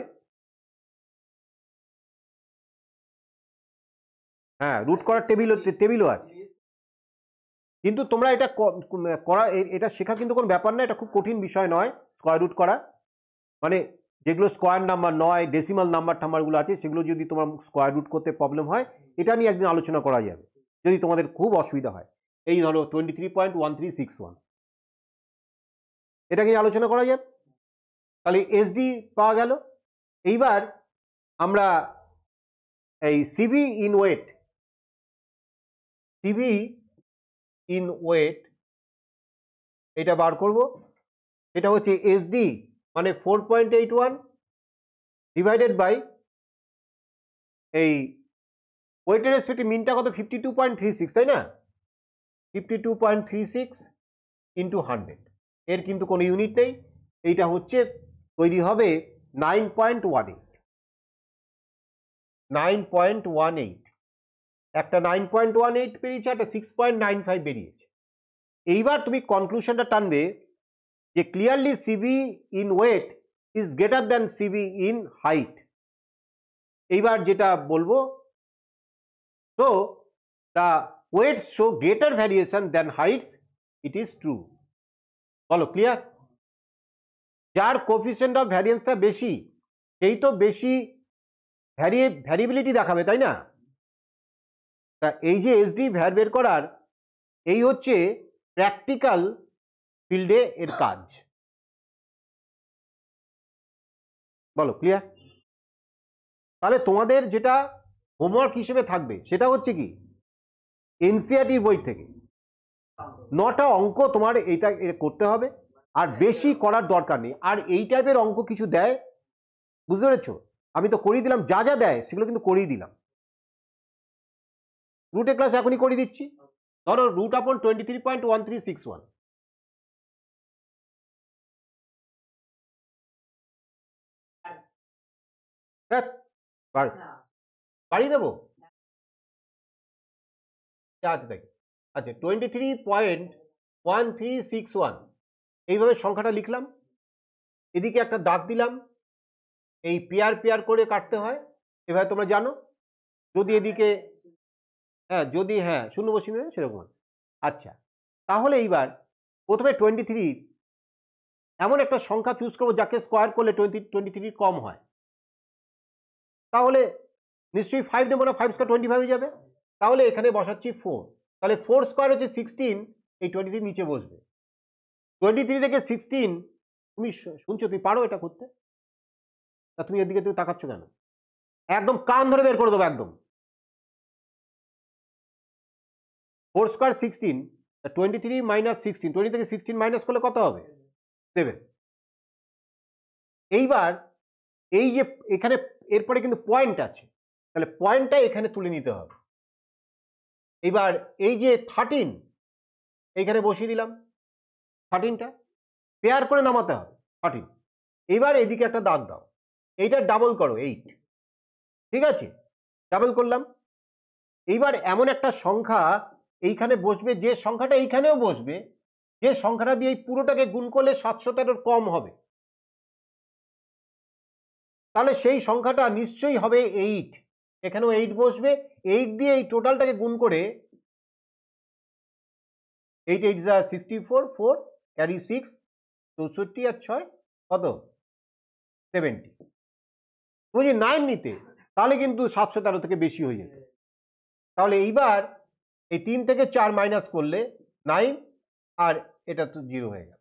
হ্যাঁ রুট করার টেবিলও আছে, কিন্তু তোমরা এটা করা, এটা শেখা কিন্তু কোনো ব্যাপার না, এটা খুব কঠিন বিষয় নয় স্কোয়ার রুট করা, মানে যেগুলো স্কোয়ার নাম্বার নয়, ডেসিমাল নাম্বারগুলো আছে, সেগুলো যদি তোমার স্কোয়ার রুট করতে প্রবলেম হয়, এটা নিয়ে একদিন আলোচনা করা যাবে যদি তোমাদের খুব অসুবিধা হয়। এই ধরো 23.1361, এটা নিয়ে আলোচনা করা যাবে, তাহলে এসডি পাওয়া গেল। এইবার আমরা এই সিভি ইন ওয়েট এটা বার করব, এটা হচ্ছে এসডি মানে 4.81 ডিভাইডেড বাই এই ওয়েটের রেসপেক্টে মিনটা কত 52.36, তাই না, 52.36 ইন্টু 100, এর কিন্তু কোনো ইউনিট নেই, এইটা হচ্ছে তৈরি হবে 9.18, একটা 9.18 বেরিয়েছে, একটা 6.95 বেরিয়েছে। এইবার তুমি কনক্লুশনটা টানবে যে clearly CV in weight is greater than CV in height. এইবার যেটা বলবো, so the weights show greater variation than heights, it is true. বলো ক্লিয়ার? যার কোএফিসিয়েন্ট অফ ভ্যারিয়েন্সটা বেশি সেই তো বেশি ভ্যারিয়েবিলিটি দেখাবে, তাই না? তা এই যে এসডি ভ্যার বের করার, এই হচ্ছে প্র্যাকটিক্যাল ফিল্ডে এর কাজ। বলো ক্লিয়ার? তাহলে তোমাদের যেটা হোমওয়ার্ক হিসেবে থাকবে সেটা হচ্ছে কি, এনসিইআরটির বই থেকে 9টা অঙ্ক তোমার এইটা করতে হবে, আর বেশি করার দরকার নেই। আর এই টাইপের অঙ্ক কিছু দেয়, বুঝতে পেরেছ, আমি তো করিয়ে দিলাম, যা যা দেয় সেগুলো কিন্তু করিয়ে দিলাম, রুটের ক্লাস এখনই করিয়ে দিচ্ছি। ধরো রুট আপন 23.1361, বাড়িয়ে দেবো, আচ্ছা 23.1361 এইভাবে সংখ্যাটা লিখলাম, এদিকে একটা দাগ দিলাম, এই পেয়ার পেয়ার করে কাটতে হয়, এভাবে তোমরা জানো। যদি এদিকে যদি শূন্য বসিয়ে দেবে সেরকম। আচ্ছা, তাহলে এইবার প্রথমে 23 এমন একটা সংখ্যা চুজ করবো যাকে স্কোয়ার করলে 23 কম হয়। তাহলে নিশ্চয়ই 5 নেবো না, 5 স্কোয়ার 25 হয়ে যাবে। তাহলে এখানে বসাচ্ছি 4। তাহলে 4 স্কোয়ার হচ্ছে 16, এই 23 নিচে বসবে। 23 থেকে 16, তুমি শুনছো, তুমি পারো এটা করতে? তা তুমি এদিকে তুমি তাকাচ্ছ কেন? একদম কান ধরে বের করে দেবো একদম। 4 স্কোয়ার 16, 23 মাইনাস 16, 20 থেকে 16 মাইনাস করলে কত হবে? 7। এইবার এই যে এখানে এরপরে কিন্তু পয়েন্ট আছে, তাহলে পয়েন্টটা এখানে তুলে নিতে হবে। এবার এই যে 13 এইখানে বসিয়ে দিলাম, 13টা পেয়ার করে নামাতে হবে 13। এবার এদিকে একটা দাগ দাও, এইটা ডাবল করো 8, ঠিক আছে? ডাবল করলাম। এইবার এমন একটা সংখ্যা এইখানে বসবে, যে সংখ্যাটা এইখানেও বসবে, যে সংখ্যাটা দিয়ে এই পুরোটাকে গুণ করলে 713 কম হবে। তাহলে সেই সংখ্যাটা নিশ্চয়ই হবে 8, এখানেও 8 বসবে। 8 দিয়ে এই টোটালটাকে গুণ করে 8 8 যা 64, 4 ক্যারি 6, 64 আর 6 কত? 70। তুমি যদি 9 নিতে তাহলে কিন্তু 713 থেকে বেশি হয়ে যেত। তাহলে এইবার এই 3 থেকে 4 মাইনাস করলে 9, আর এটা তো 0 হয়ে গেল।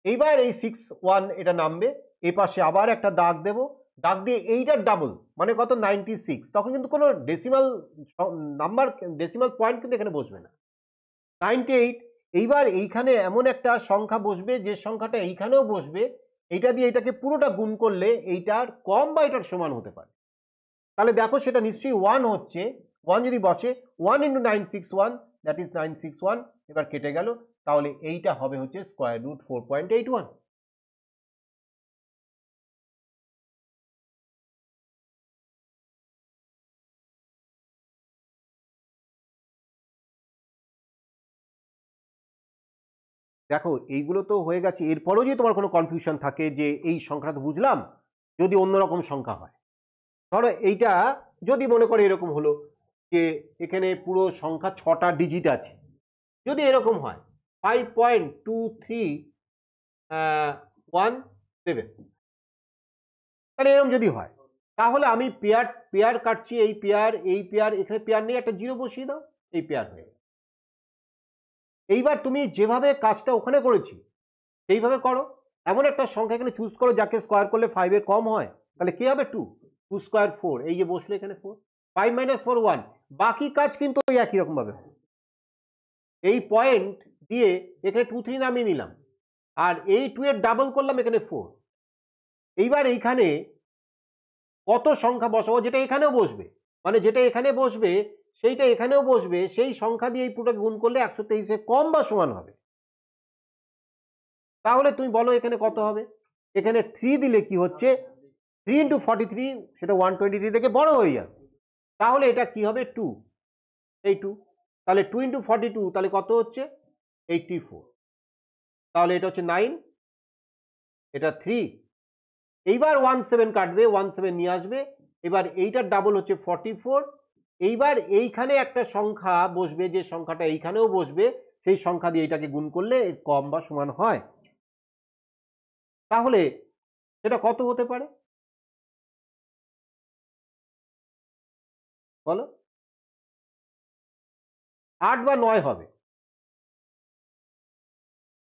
এইবার এই 6 1 এটা নামবে, এই পাশে আবার একটা দাগ দেব, দাগ দিয়ে এইটার ডাবল মানে কত? 96। তখন কিন্তু কোনো ডেসিমাল নাম্বার, ডেসিমাল পয়েন্ট কিন্তু এখানে বসবে না। 98। এইবার এইখানে এমন একটা সংখ্যা বসবে যে সংখ্যাটা এইখানেও বসবে, এইটা দিয়ে এটাকে পুরোটা গুণ করলে এইটার কম বা এটার সমান হতে পারে। তাহলে দেখো সেটা নিশ্চয়ই 1 হচ্ছে। 1 যদি বসে, 1 × 961, দ্যাট ইজ 961। এবার কেটে গেল, তাহলে এইটা হবে হচ্ছে স্কোয়ার রুট 4.81। দেখো এইগুলো তো হয়ে গেছে। এরপরেও যদি তোমার কোনো কনফিউশন থাকে যে এই সংখ্যাটা তো বুঝলাম, যদি অন্যরকম সংখ্যা হয়, ধরো এইটা যদি মনে করে এরকম হলো যে এখানে পুরো সংখ্যা 6টা ডিজিট আছে, যদি এরকম হয় 5.2317, তাহলে এরকম যদি হয়, তাহলে আমি পেয়ার কাটছি, এই পেয়ার এখানে পেয়ার নেই, একটা 0 বসিয়ে দাও, এই পেয়ার হয়ে গেল। এইবার তুমি যেভাবে কাজটা ওখানে করেছি সেইভাবে করো। এমন একটা সংখ্যা এখানে চুজ করো যাকে স্কোয়ার করলে 5 এর কম হয়। তাহলে কি হবে? 2 স্কোয়ার 4, এই যে বসলো এখানে 4, 5 - 4 1। বাকি কাজ কিন্তু ওই একই রকম ভাবে। এই পয়েন্ট দিয়ে এখানে 2 3 নামিয়ে নিলাম, আর এই 2 এর ডাবল করলাম এখানে 4। এইবার এইখানে কত সংখ্যা বসাবো যেটা এখানেও বসবে, মানে যেটা এখানে বসবে সেইটা এখানেও বসবে, সেই সংখ্যা দিয়ে এই পুরোটা গুণ করলে 123 এর কম বা সমান হবে। তাহলে তুমি বলো এখানে কত হবে? এখানে 3 দিলে কি হচ্ছে? 3 × 43, সেটা 123 থেকে বড় হয়ে যাবে। তাহলে এটা কি হবে? 2, এই 2। তাহলে 2 × 42, তাহলে কত হচ্ছে? 84। তাহলে এটা হচ্ছে 9, এটা 3। এইবার 17 কাটবে, 17 নিয়ে আসবে। এবার এইটার ডাবল হচ্ছে 44। এইবার এইখানে একটা সংখ্যা বসবে, যে সংখ্যাটা এইখানেও বসবে, সেই সংখ্যা দিয়ে এটাকে গুণ করলে কম বা সমান হয়। তাহলে সেটা কত হতে পারে বলো? 8 বা 9 হবে,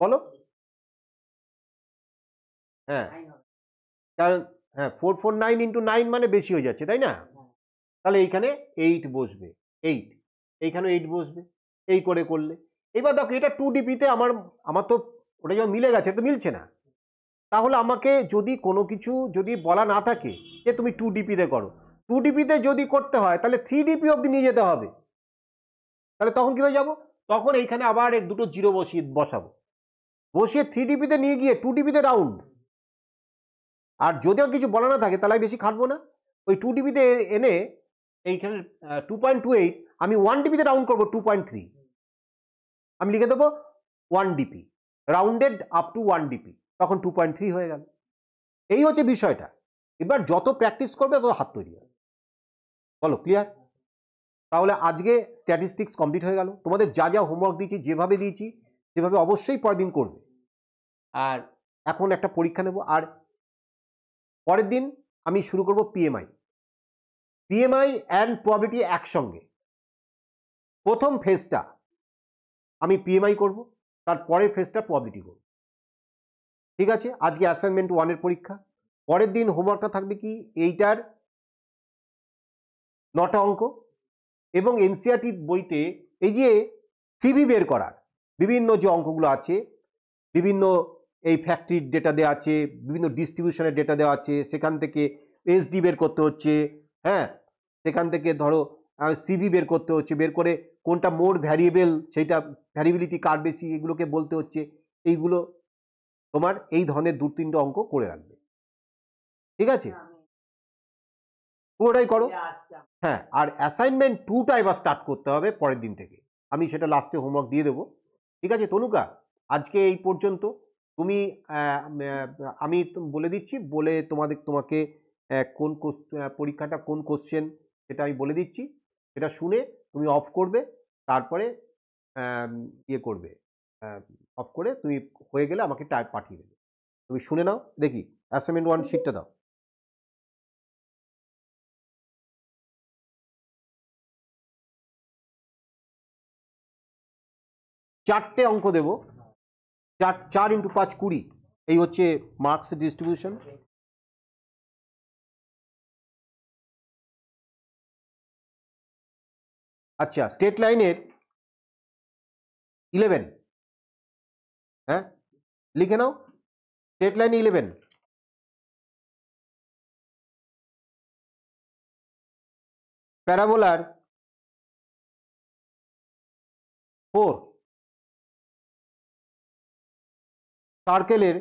বলো? হ্যাঁ, কারণ 449 × 9 মানে বেশি হয়ে যাচ্ছে, তাই না? তাহলে এইখানে 8 বসবে, 8, এইখানে 8 বসবে, এই করে করলে। এবার দেখো এটা 2DP-তে আমার তো ওটা যখন মিলে গেছে, এটা মিলছে না। তাহলে আমাকে যদি কোনো কিছু যদি বলা না থাকে যে তুমি 2DP-তে করো, 2DP-তে যদি করতে হয় তাহলে 3DP অবধি নিয়ে যেতে হবে। তাহলে তখন কিভাবে যাবো? তখন এইখানে আবার দুটো 0 বসাবো, বসিয়ে 3DP-তে নিয়ে গিয়ে 2DP-তে রাউন্ড। আর যদিও কিছু বলা না থাকে তাহলে আমি বেশি খাটবো না, ওই 2DP-তে এনে এইখানে 2.28 আমি 1DP-তে রাউন্ড করবো 2.3, আমি লিখে দেবো 1DP, rounded up to 1DP, তখন 2.3 হয়ে গেল। এই হচ্ছে বিষয়টা। এবার যত প্র্যাকটিস করবে তত হাত তৈরি হবে। বলো ক্লিয়ার? তাহলে আজকে স্ট্যাটিস্টিক্স কমপ্লিট হয়ে গেল। তোমাদের যা যা হোমওয়ার্ক দিয়েছি, যেভাবে দিয়েছি সেভাবে অবশ্যই পরের দিন করবে। আর এখন একটা পরীক্ষা নেব, আর পরের দিন আমি শুরু করব পিএমআই অ্যান্ড প্রবাবিলিটি একসঙ্গে। প্রথম ফেজটা আমি পিএমআই করব, তার পরের ফেজটা প্রবাবিলিটি করব। ঠিক আছে? আজকে অ্যাসাইনমেন্ট 1 এর পরীক্ষা। পরের দিন হোমওয়ার্কটা থাকবে কি, এইটার 9টা অঙ্ক, এবং এনসিইআরটি বইতে এই যে সিভি বের করার বিভিন্ন যে অঙ্কগুলো আছে, বিভিন্ন এই ফ্যাক্টরির ডেটা দেওয়া আছে, বিভিন্ন ডিস্ট্রিবিউশনের ডেটা দেওয়া আছে, সেখান থেকে এসডি বের করতে হচ্ছে, হ্যাঁ, সেখান থেকে ধরো সিভি বের করতে হচ্ছে, বের করে কোনটা মোর ভ্যারিয়েবল, সেইটা ভ্যারিয়েবিলিটি কার বেশি, এগুলোকে বলতে হচ্ছে। এইগুলো তোমার এই ধরনের 2-3টে অঙ্ক করে রাখবে। ঠিক আছে? পুরোটাই করো। হ্যাঁ, আর অ্যাসাইনমেন্ট 2টা এবার স্টার্ট করতে হবে পরের দিন থেকে। আমি সেটা লাস্টে হোমওয়ার্ক দিয়ে দেবো। ঠিক আছে তনুকা, আজকে এই পর্যন্ত। তুমি আমি বলে দিচ্ছি, বলে তোমাকে কোন পরীক্ষাটা কোন কোশ্চেন সেটা আমি বলে দিচ্ছি, সেটা শুনে তুমি অফ করবে, তারপরে ইয়ে করবে, অফ করে তুমি হয়ে গেলে আমাকে টাইপ পাঠিয়ে দেবে। তুমি শুনে নাও, দেখি অ্যাসাইনমেন্ট 1 শিটটা দাও। চারটে অঙ্ক দেব, 4 × 5 20, এই হচ্ছে মার্কস ডিস্ট্রিবিউশন। আচ্ছা, স্টেট লাইনের 11, হ্যাঁ লিখে নাও, স্টেট লাইন 11। প্যারাবোলার 4, সার্কেলের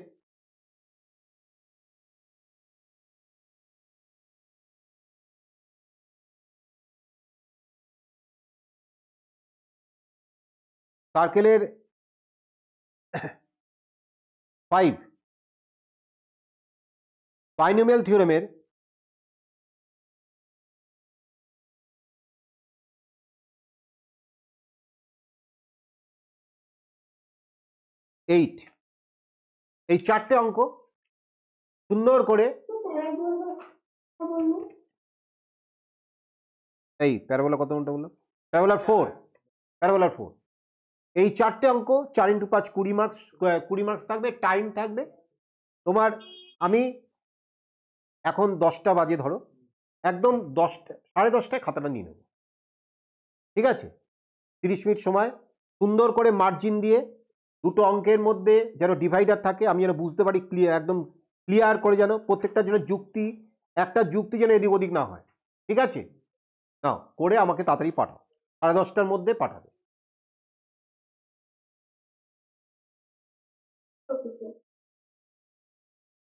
5, বাইনোমিয়াল থিওরেমের 8। এই চারটে অঙ্ক সুন্দর করে, এই প্যারাবোলা কত ঘন্টা বললাম, প্যারাবোলার 4, এই চারটে অঙ্ক 4 × 5 20 মার্কস, 20 মার্কস থাকবে, টাইম থাকবে তোমার। আমি এখন 10টা বাজে ধরো, একদম 10টা 10:30টায় খাতাটা নিয়ে নেব। ঠিক আছে? 30 মিনিট সময় সুন্দর করে মার্জিন দিয়ে, দুটো অঙ্কের মধ্যে যেন ডিভাইডার থাকে, আমি যেন বুঝতে পারি, একদম ক্লিয়ার করে, যেন প্রত্যেকটা যেন যুক্তি, একটা যুক্তি যেন এদিক ওদিক না হয়। ঠিক আছে? নাও করে আমাকে তাড়াতাড়ি পাঠাও, 10:30টার মধ্যে পাঠাবে।